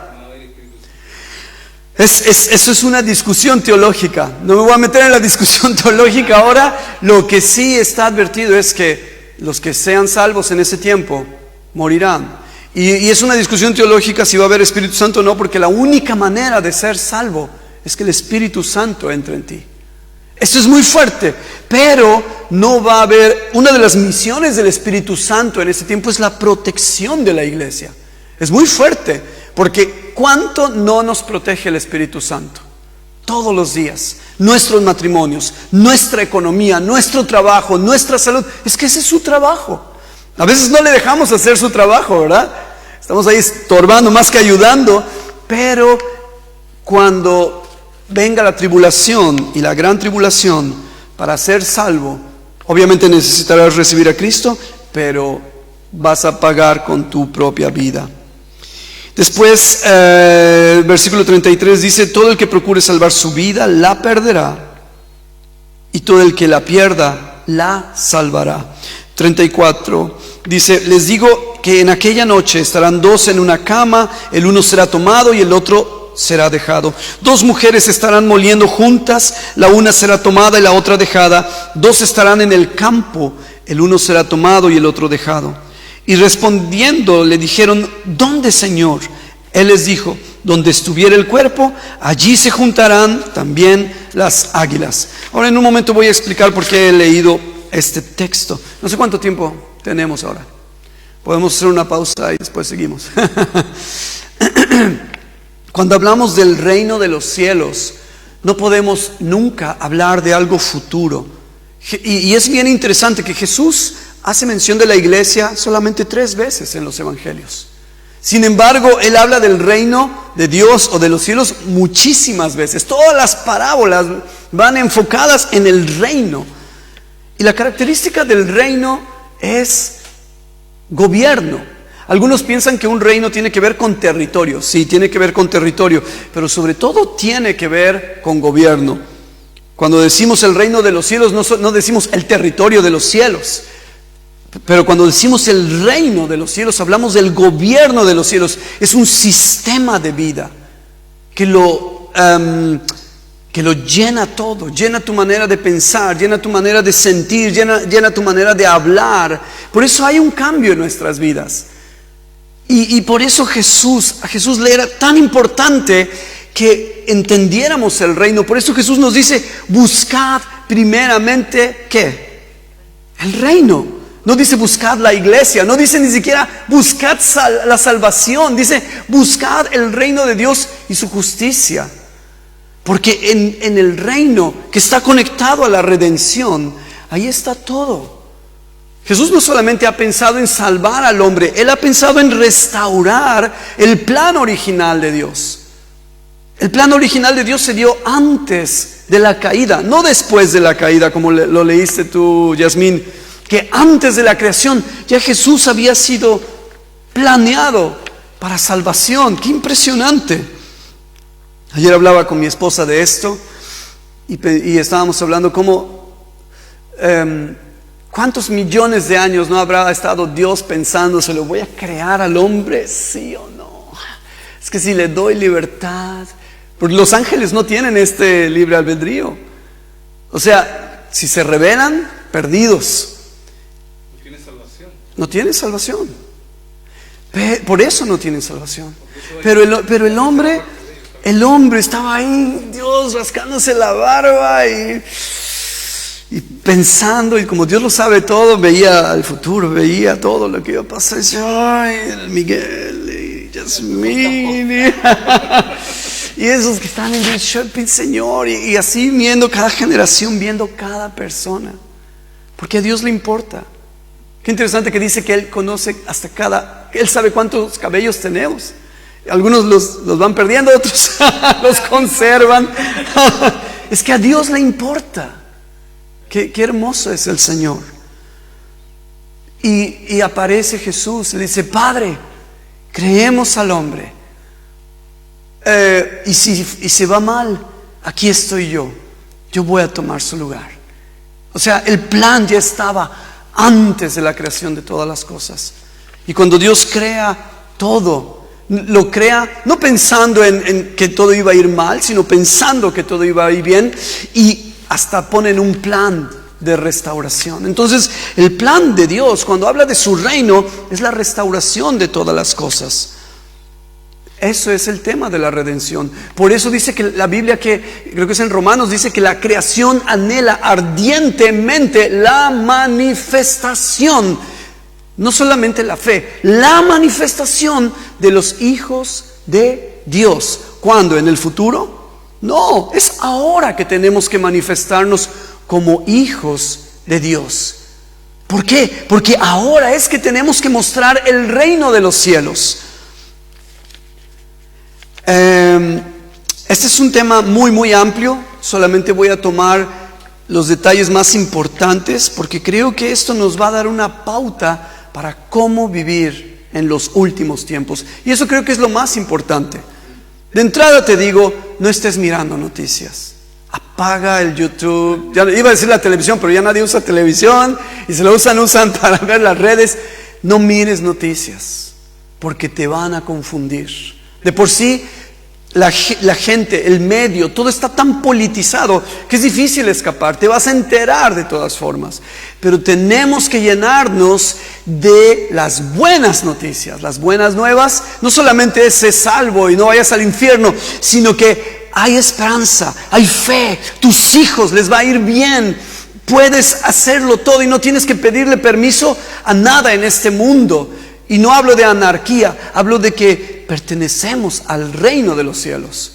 Eso es una discusión teológica. No me voy a meter en la discusión teológica ahora. Lo que sí está advertido es que los que sean salvos en ese tiempo morirán. Y es una discusión teológica si va a haber Espíritu Santo o no, porque la única manera de ser salvo es que el Espíritu Santo entre en ti. Esto es muy fuerte, pero no va a haber. Una de las misiones del Espíritu Santo en ese tiempo es la protección de la iglesia. Es muy fuerte, porque ¿cuánto no nos protege el Espíritu Santo? Todos los días, nuestros matrimonios, nuestra economía, nuestro trabajo, nuestra salud. Es que ese es su trabajo. A veces no le dejamos hacer su trabajo, ¿verdad? Estamos ahí estorbando más que ayudando. Pero cuando venga la tribulación y la gran tribulación, para ser salvo, obviamente necesitarás recibir a Cristo, pero vas a pagar con tu propia vida. Después, versículo 33 dice: todo el que procure salvar su vida la perderá, y todo el que la pierda la salvará. 34 dice: les digo que en aquella noche estarán 2 en una cama, el uno será tomado y el otro será dejado. 2 mujeres estarán moliendo juntas, la una será tomada y la otra dejada. 2 estarán en el campo, el uno será tomado y el otro dejado. Y respondiendo le dijeron: ¿dónde, Señor? Él les dijo: donde estuviera el cuerpo, allí se juntarán también las águilas. Ahora en un momento voy a explicar por qué he leído este texto. No sé cuánto tiempo tenemos ahora. Podemos hacer una pausa y después seguimos. Cuando hablamos del reino de los cielos, no podemos nunca hablar de algo futuro. Y es bien interesante que Jesús hace mención de la iglesia solamente 3 veces en los evangelios. Sin embargo, Él habla del reino de Dios o de los cielos muchísimas veces. Todas las parábolas van enfocadas en el reino. Y la característica del reino es gobierno. Algunos piensan que un reino tiene que ver con territorio. Sí, tiene que ver con territorio, pero sobre todo tiene que ver con gobierno. Cuando decimos el reino de los cielos, no decimos el territorio de los cielos. Pero cuando decimos el reino de los cielos, hablamos del gobierno de los cielos. Es un sistema de vida que lo llena todo, llena tu manera de pensar, llena tu manera de sentir, llena tu manera de hablar. Por eso hay un cambio en nuestras vidas. Y por eso a Jesús le era tan importante que entendiéramos el reino. Por eso Jesús nos dice, buscad primeramente, ¿qué? El reino. No dice buscad la iglesia, no dice ni siquiera buscad la salvación, dice buscad el reino de Dios y su justicia. Porque en el reino que está conectado a la redención, ahí está todo. Jesús no solamente ha pensado en salvar al hombre, Él ha pensado en restaurar el plan original de Dios. El plan original de Dios se dio antes de la caída, no después de la caída, como lo leíste tú, Yasmín, que antes de la creación ya Jesús había sido planeado para salvación. ¡Qué impresionante! Ayer hablaba con mi esposa de esto y estábamos hablando cómo ¿cuántos millones de años no habrá estado Dios pensando, se lo voy a crear al hombre, sí o no? Es que si le doy libertad, porque los ángeles no tienen este libre albedrío. O sea, si se rebelan, perdidos. No tiene salvación. No tienen salvación. Por eso no tienen salvación. Pero el hombre estaba ahí, Dios, rascándose la barba y pensando, y como Dios lo sabe todo, veía el futuro, veía todo lo que iba a pasar. Y decía, ay, el Miguel y Yasmín y esos que están en el shopping, Señor, y así viendo cada generación, viendo cada persona, porque a Dios le importa. Qué interesante que dice que Él conoce Él sabe cuántos cabellos tenemos. Algunos los van perdiendo, otros los conservan. Es que a Dios le importa. Qué hermoso es el Señor. Y aparece Jesús, le dice, Padre, creemos al hombre. Y si va mal, aquí estoy yo voy a tomar su lugar. O sea, el plan ya estaba antes de la creación de todas las cosas. Y cuando Dios crea todo, lo crea no pensando en que todo iba a ir mal, sino pensando que todo iba a ir bien, y hasta ponen un plan de restauración. Entonces, el plan de Dios, cuando habla de su reino, es la restauración de todas las cosas. Eso es el tema de la redención. Por eso dice que la Biblia, que creo que es en Romanos, dice que la creación anhela ardientemente la manifestación, no solamente la fe, la manifestación de los hijos de Dios. ¿Cuándo? ¿En el futuro? No, es ahora que tenemos que manifestarnos como hijos de Dios. ¿Por qué? Porque ahora es que tenemos que mostrar el reino de los cielos. Este es un tema muy amplio. Solamente voy a tomar los detalles más importantes, porque creo que esto nos va a dar una pauta para cómo vivir en los últimos tiempos. Y eso creo que es lo más importante. De entrada te digo, no estés mirando noticias. Apaga el YouTube. Ya iba a decir la televisión, pero ya nadie usa televisión, y si lo usan para ver las redes. No mires noticias, porque te van a confundir. De por sí, la gente, el medio, todo está tan politizado que es difícil escapar. Te vas a enterar de todas formas. Pero tenemos que llenarnos de las buenas noticias. Las buenas nuevas no solamente es sé salvo y no vayas al infierno, sino que hay esperanza, hay fe. Tus hijos les va a ir bien. Puedes hacerlo todo y no tienes que pedirle permiso a nada en este mundo. Y no hablo de anarquía, hablo de que pertenecemos al reino de los cielos.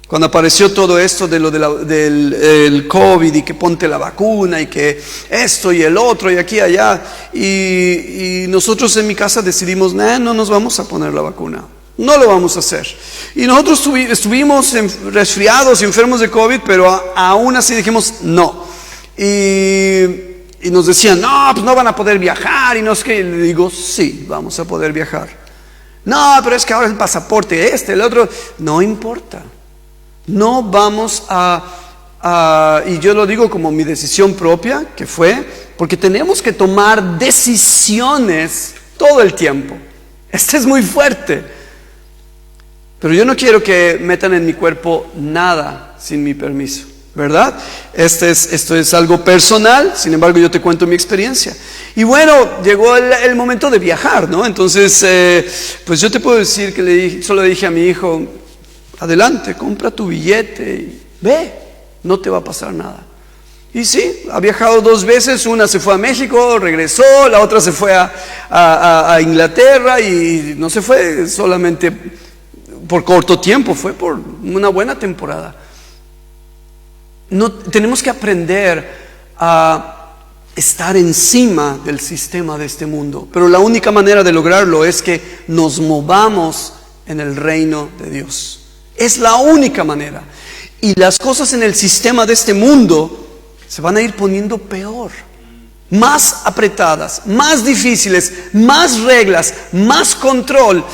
Cuando apareció todo esto de del COVID, y que ponte la vacuna, y que esto y el otro, y aquí y allá, y nosotros en mi casa decidimos, no nos vamos a poner la vacuna, no lo vamos a hacer. Y nosotros estuvimos resfriados y enfermos de COVID, pero aún así dijimos no. Y Y nos decían, no, pues no van a poder viajar, y no sé qué. Y le digo, sí, vamos a poder viajar. No, pero es que ahora el pasaporte, el otro, no importa. No vamos y yo lo digo como mi decisión propia, que fue, porque tenemos que tomar decisiones todo el tiempo. Este es muy fuerte. Pero yo no quiero que metan en mi cuerpo nada sin mi permiso, ¿verdad? Esto es algo personal, sin embargo yo te cuento mi experiencia. Y bueno, llegó el momento de viajar, ¿no? Entonces, pues yo te puedo decir que solo le dije a mi hijo, adelante, compra tu billete y ve, no te va a pasar nada. Y sí, ha viajado 2 veces, una se fue a México, regresó, la otra se fue a Inglaterra y no se fue solamente por corto tiempo, fue por una buena temporada. Tenemos que aprender a estar encima del sistema de este mundo, pero la única manera de lograrlo es que nos movamos en el reino de Dios. Es la única manera. Y las cosas en el sistema de este mundo se van a ir poniendo peor, más apretadas, más difíciles, más reglas, más control,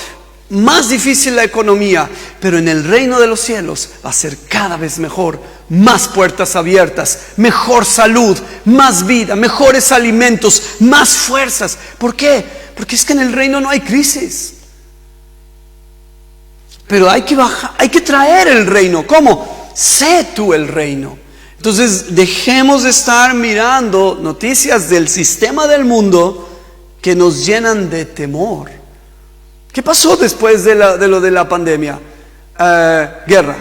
más difícil la economía, pero en el reino de los cielos va a ser cada vez mejor, más puertas abiertas, mejor salud, más vida, mejores alimentos, más fuerzas. ¿Por qué? Porque es que en el reino no hay crisis. Pero hay que traer el reino. ¿Cómo? Sé tú el reino. Entonces dejemos de estar mirando noticias del sistema del mundo que nos llenan de temor. ¿Qué pasó después de lo de la pandemia? Guerra.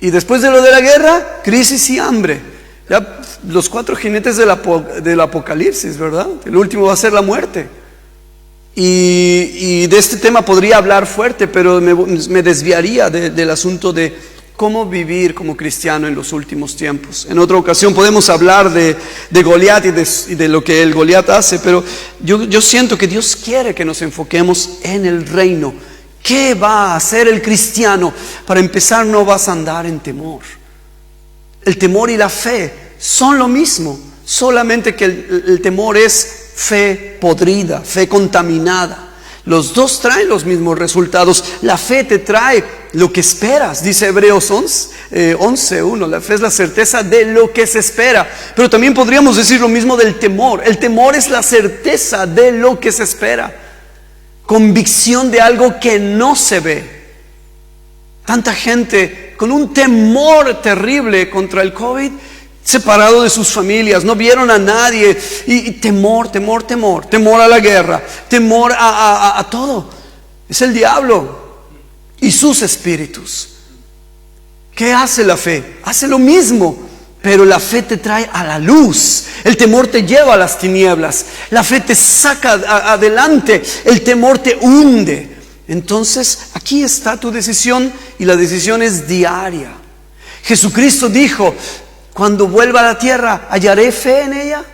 Y después de lo de la guerra, crisis y hambre. Ya los 4 jinetes del Apocalipsis, ¿verdad? El último va a ser la muerte. Y de este tema podría hablar fuerte, pero me desviaría del asunto de cómo vivir como cristiano en los últimos tiempos. En otra ocasión podemos hablar de Goliat y de lo que el Goliat hace, pero yo siento que Dios quiere que nos enfoquemos en el reino. ¿Qué va a hacer el cristiano? Para empezar, no vas a andar en temor. El temor y la fe son lo mismo, solamente que el temor es fe podrida, fe contaminada. Los dos traen los mismos resultados. La fe te trae lo que esperas, dice Hebreos 11:1. La fe es la certeza de lo que se espera. Pero también podríamos decir lo mismo del temor. El temor es la certeza de lo que se espera, convicción de algo que no se ve. Tanta gente con un temor terrible contra el COVID, separado de sus familias, no vieron a nadie, y temor a la guerra, temor a todo. Es el diablo y sus espíritus. ¿Qué hace la fe? Hace lo mismo, pero la fe te trae a la luz. El temor te lleva a las tinieblas. La fe te saca adelante, el temor te hunde. Entonces aquí está tu decisión, y la decisión es diaria. Jesucristo dijo: cuando vuelva a la tierra, ¿hallaré fe en ella?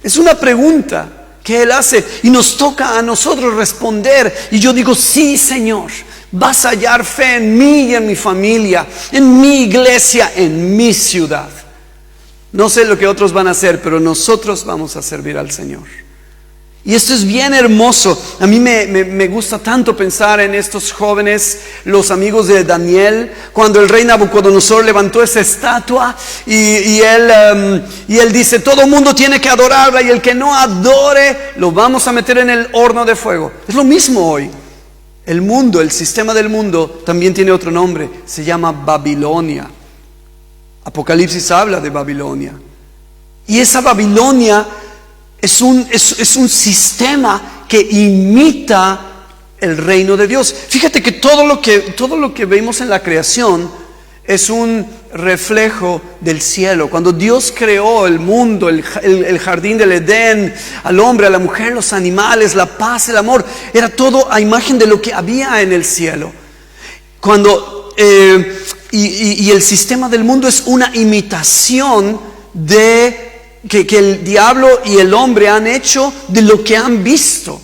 Es una pregunta que Él hace y nos toca a nosotros responder. Y yo digo: sí, Señor, vas a hallar fe en mí y en mi familia, en mi iglesia, en mi ciudad. No sé lo que otros van a hacer, pero nosotros vamos a servir al Señor. Y esto es bien hermoso. A mí me gusta tanto pensar en estos jóvenes, los amigos de Daniel, cuando el rey Nabucodonosor levantó esa estatua y él dice: todo el mundo tiene que adorarla, y el que no adore lo vamos a meter en el horno de fuego. Es lo mismo hoy. El mundo, el sistema del mundo también tiene otro nombre, se llama Babilonia. Apocalipsis habla de Babilonia. Y esa Babilonia es un sistema que imita el reino de Dios. Fíjate que todo lo que vemos en la creación es un reflejo del cielo. Cuando Dios creó el mundo, el jardín del Edén, al hombre, a la mujer, los animales, la paz, el amor, era todo a imagen de lo que había en el cielo. Y el sistema del mundo es una imitación de que el diablo y el hombre han hecho de lo que han visto.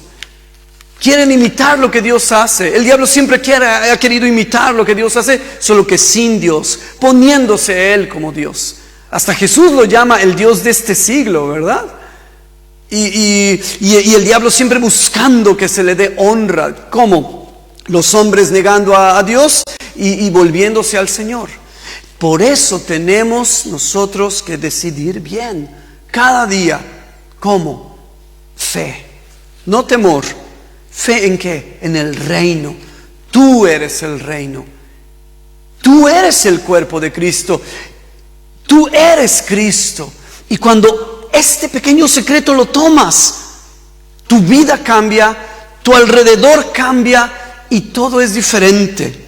Quieren imitar lo que Dios hace. El diablo siempre ha querido imitar lo que Dios hace, solo que sin Dios, poniéndose Él como Dios. Hasta Jesús lo llama el Dios de este siglo, ¿verdad? Y el diablo siempre buscando que se le dé honra. ¿Cómo? Los hombres negando a Dios y volviéndose al Señor. Por eso tenemos nosotros que decidir bien cada día. ¿Cómo? Fe, no temor. ¿Fe en qué? En el reino. Tú eres el reino. Tú eres el cuerpo de Cristo. Tú eres Cristo. Y cuando este pequeño secreto lo tomas, tu vida cambia, tu alrededor cambia y todo es diferente.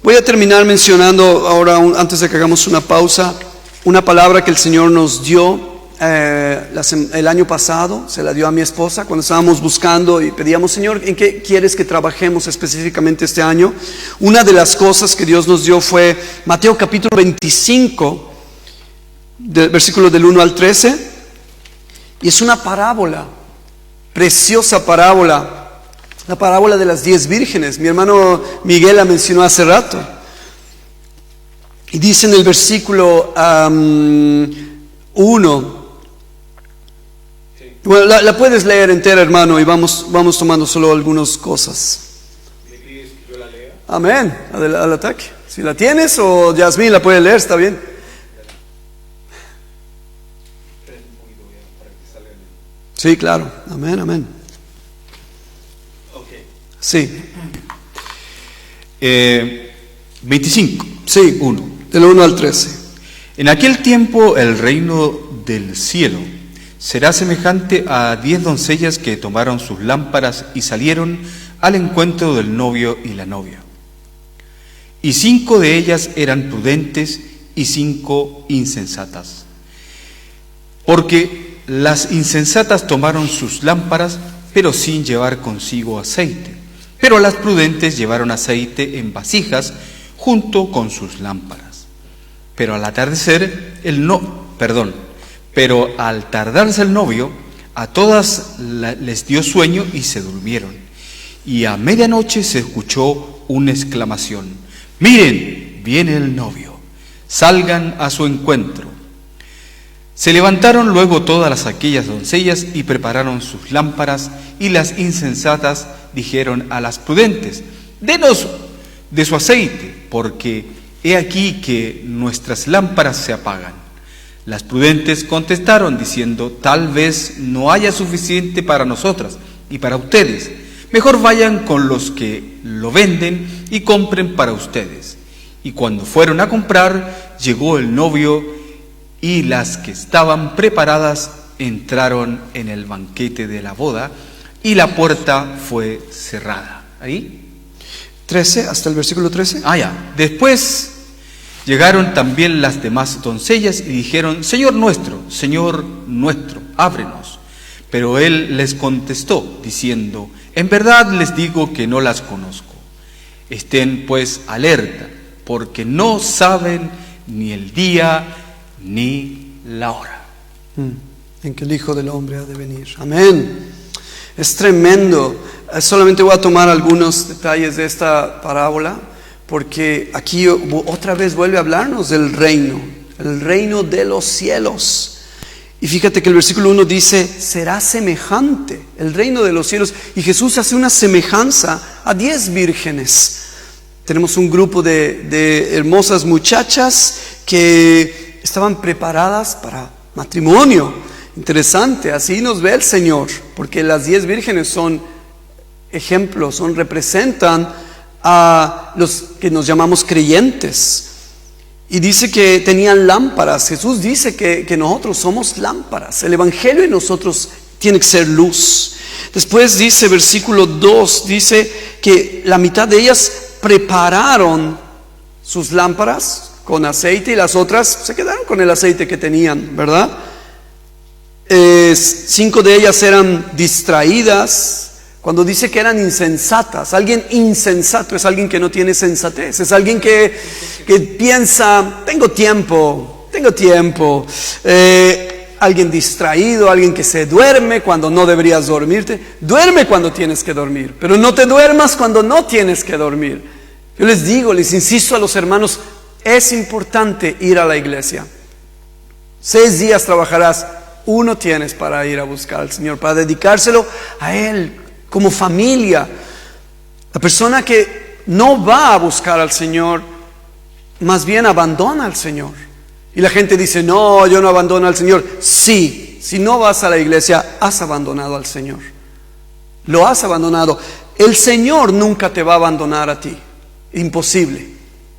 Voy a terminar mencionando ahora, antes de que hagamos una pausa, una palabra que el Señor nos dio el año pasado. Se la dio a mi esposa cuando estábamos buscando y pedíamos: Señor, ¿en qué quieres que trabajemos específicamente este año? Una de las cosas que Dios nos dio fue Mateo capítulo 25, versículos del 1 al 13, y es una parábola, preciosa parábola, la parábola de las 10 vírgenes. Mi hermano Miguel la mencionó hace rato, y dice en el versículo 1, bueno, la puedes leer entera, hermano, y vamos tomando solo algunas cosas. Amén, al ataque. Si la tienes, o Yasmín la puede leer, está bien. Sí, claro. Amén, amén. Sí. 25. Sí, 1. Del 1 al 13. En aquel tiempo el reino del cielo será semejante a 10 doncellas que tomaron sus lámparas y salieron al encuentro del novio y la novia. Y 5 de ellas eran prudentes y 5 insensatas. Porque las insensatas tomaron sus lámparas, pero sin llevar consigo aceite. Pero las prudentes llevaron aceite en vasijas junto con sus lámparas. Pero al tardarse el novio, a todas les dio sueño y se durmieron. Y a medianoche se escuchó una exclamación: miren, viene el novio, salgan a su encuentro. Se levantaron luego todas aquellas doncellas y prepararon sus lámparas, y las insensatas dijeron a las prudentes: denos de su aceite, porque he aquí que nuestras lámparas se apagan. Las prudentes contestaron diciendo: tal vez no haya suficiente para nosotras y para ustedes. Mejor vayan con los que lo venden y compren para ustedes. Y cuando fueron a comprar, llegó el novio, y las que estaban preparadas entraron en el banquete de la boda, y la puerta fue cerrada. ¿Ahí? 13, hasta el versículo 13. Ya. Después llegaron también las demás doncellas y dijeron: Señor nuestro, ábrenos. Pero él les contestó diciendo: en verdad les digo que no las conozco. Estén pues alerta, porque no saben ni el día ni la hora en que el Hijo del Hombre ha de venir. Amén. Es tremendo. Solamente voy a tomar algunos detalles de esta parábola, porque aquí otra vez vuelve a hablarnos del reino, el reino de los cielos. Y fíjate que el versículo 1 dice: será semejante el reino de los cielos. Y Jesús hace una semejanza a 10 vírgenes. Tenemos un grupo de hermosas muchachas que estaban preparadas para matrimonio. Interesante, así nos ve el Señor, porque las 10 vírgenes son ejemplos, representan a los que nos llamamos creyentes. Y dice que tenían lámparas. Jesús dice que nosotros somos lámparas. El evangelio en nosotros tiene que ser luz. Después dice, versículo 2, dice que la mitad de ellas prepararon sus lámparas con aceite y las otras se quedaron con el aceite que tenían, ¿verdad? 5 de ellas eran distraídas. Cuando dice que eran insensatas, alguien insensato es alguien que no tiene sensatez, es alguien que piensa: tengo tiempo. Alguien distraído, alguien que se duerme cuando no deberías dormirte. Duerme cuando tienes que dormir, pero no te duermas cuando no tienes que dormir. Yo les insisto a los hermanos, es importante ir a la iglesia. 6 días trabajarás, 1 tienes para ir a buscar al Señor, para dedicárselo a Él como familia. La persona que no va a buscar al Señor, más bien abandona al Señor. Y la gente dice, no, yo no abandono al Señor. Sí, si no vas a la iglesia, has abandonado al Señor. Lo has abandonado. El Señor nunca te va a abandonar a ti. Imposible,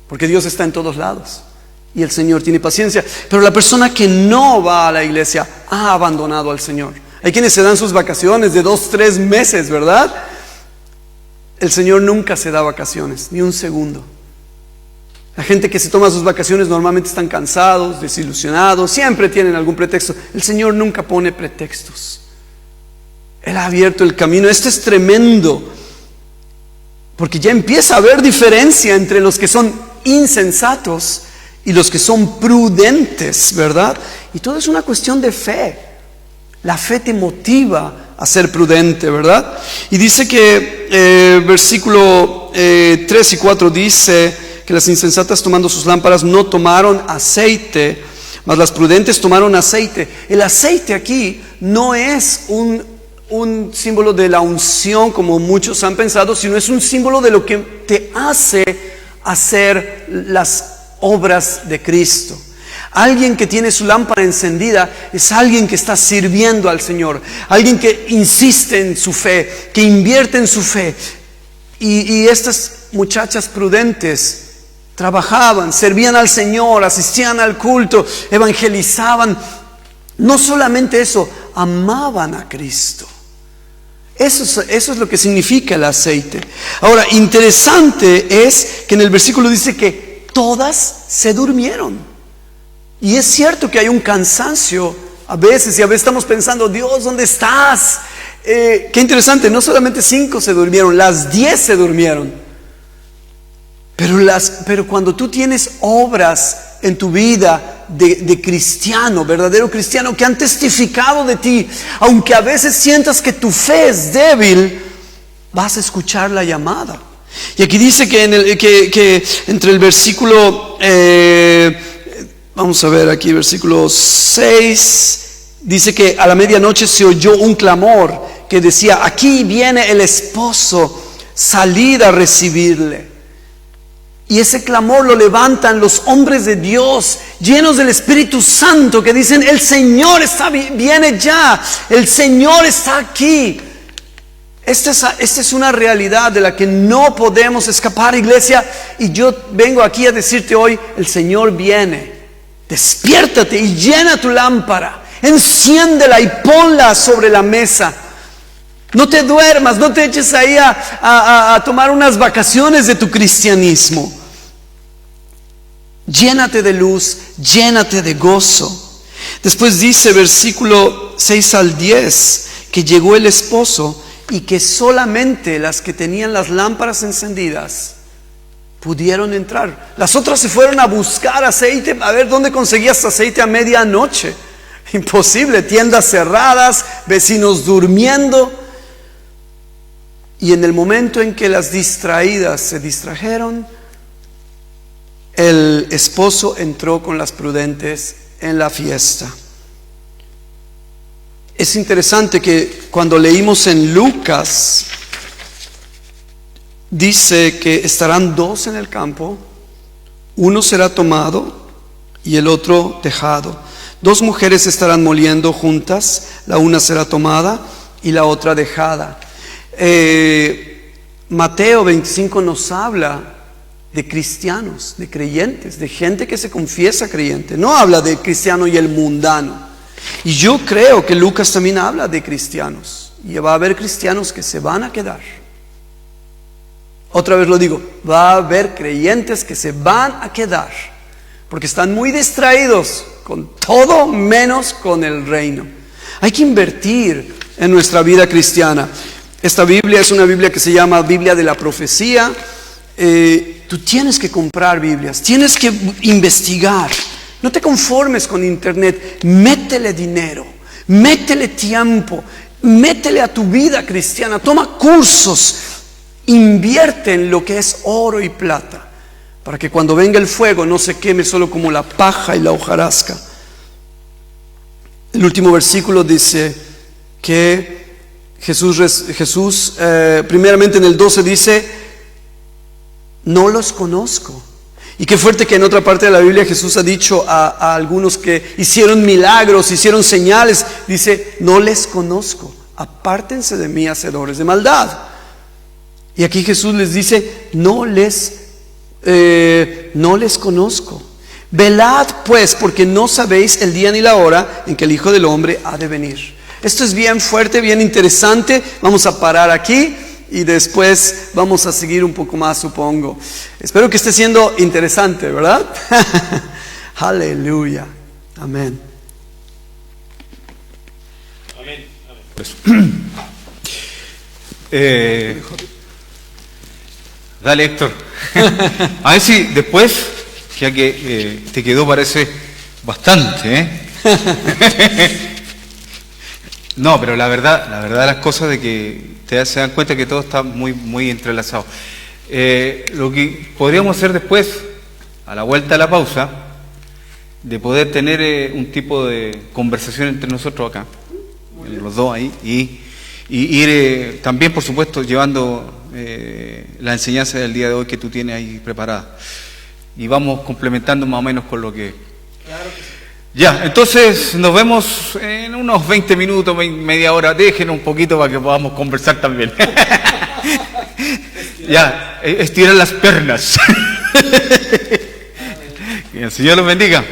porque Dios está en todos lados. Y el Señor tiene paciencia. Pero la persona que no va a la iglesia ha abandonado al Señor. Hay quienes se dan sus vacaciones de 2-3 meses, ¿verdad? El Señor nunca se da vacaciones, ni un segundo. La gente que se toma sus vacaciones normalmente están cansados, desilusionados, siempre tienen algún pretexto. El Señor nunca pone pretextos. Él ha abierto el camino. Esto es tremendo, porque ya empieza a haber diferencia entre los que son insensatos y los que son prudentes, ¿verdad? Y todo es una cuestión de fe. La fe te motiva a ser prudente, ¿verdad? Y dice que versículo 3 y 4 dice que las insensatas tomando sus lámparas no tomaron aceite, mas las prudentes tomaron aceite. El aceite aquí no es un símbolo de la unción como muchos han pensado, sino es un símbolo de lo que te hace hacer las obras de Cristo. Alguien que tiene su lámpara encendida es alguien que está sirviendo al Señor, alguien que insiste en su fe, que invierte en su fe. Y estas muchachas prudentes trabajaban, servían al Señor, asistían al culto, evangelizaban. No solamente eso, amaban a Cristo. Eso es lo que significa el aceite. Ahora, interesante es que en el versículo dice que todas se durmieron. Y es cierto que hay un cansancio a veces, y a veces estamos pensando, Dios, ¿dónde estás? Qué interesante, no solamente 5 se durmieron, las 10 se durmieron. Pero cuando tú tienes obras en tu vida de cristiano, verdadero cristiano, que han testificado de ti, aunque a veces sientas que tu fe es débil, vas a escuchar la llamada. Y aquí dice que entre el versículo, vamos a ver aquí, versículo 6, dice que a la medianoche se oyó un clamor que decía, aquí viene el esposo, salid a recibirle. Y ese clamor lo levantan los hombres de Dios, llenos del Espíritu Santo, que dicen, el Señor viene ya, el Señor está aquí. Esta es una realidad de la que no podemos escapar, iglesia. Y yo vengo aquí a decirte hoy, el Señor viene. Despiértate y llena tu lámpara, enciéndela y ponla sobre la mesa. No te duermas, no te eches ahí a tomar unas vacaciones de tu cristianismo. Llénate de luz, llénate de gozo. Después dice versículo 6 al 10 que llegó el esposo y que solamente las que tenían las lámparas encendidas pudieron entrar. Las otras se fueron a buscar aceite, a ver dónde conseguías aceite a medianoche. Imposible, tiendas cerradas, vecinos durmiendo. Y en el momento en que las distraídas se distrajeron, el esposo entró con las prudentes en la fiesta. Es interesante que cuando leímos en Lucas, dice que estarán 2 en el campo, uno será tomado y el otro dejado. 2 mujeres estarán moliendo juntas, la una será tomada y la otra dejada. Mateo 25 nos habla de cristianos, de creyentes, de gente que se confiesa creyente. No habla del cristiano y el mundano. Y yo creo que Lucas también habla de cristianos. Y va a haber cristianos que se van a quedar. Otra vez lo digo, va a haber creyentes que se van a quedar, porque están muy distraídos con todo menos con el reino. Hay que invertir en nuestra vida cristiana. Esta Biblia es una Biblia que se llama Biblia de la Profecía. Tú tienes que comprar Biblias, tienes que investigar. No te conformes con internet, métele dinero, métele tiempo, métele a tu vida cristiana, toma cursos, invierte en lo que es oro y plata, para que cuando venga el fuego no se queme solo como la paja y la hojarasca. El último versículo dice que Jesús primeramente en el 12 dice, no los conozco. Y qué fuerte que en otra parte de la Biblia Jesús ha dicho a algunos que hicieron milagros, hicieron señales, dice, no les conozco, apártense de mí, hacedores de maldad. Y aquí Jesús les dice, no les conozco. Velad pues, porque no sabéis el día ni la hora en que el Hijo del Hombre ha de venir. Esto es bien fuerte, bien interesante. Vamos a parar aquí y después vamos a seguir un poco más, supongo. Espero que esté siendo interesante, ¿verdad? Aleluya. Amén. Dale, Héctor. A ver si después, ya que te quedó, parece bastante, No, pero la verdad de las cosas de que se dan cuenta que todo está muy, muy entrelazado. Lo que podríamos hacer después, a la vuelta de la pausa, de poder tener un tipo de conversación entre nosotros acá, los dos ahí, y ir también, por supuesto, llevando la enseñanza del día de hoy que tú tienes ahí preparada. Y vamos complementando más o menos con lo que... Claro que sí. Ya, entonces nos vemos en unos 20 minutos, media hora. Déjenos un poquito para que podamos conversar también. Ya, estirar las piernas. Que el Señor los bendiga.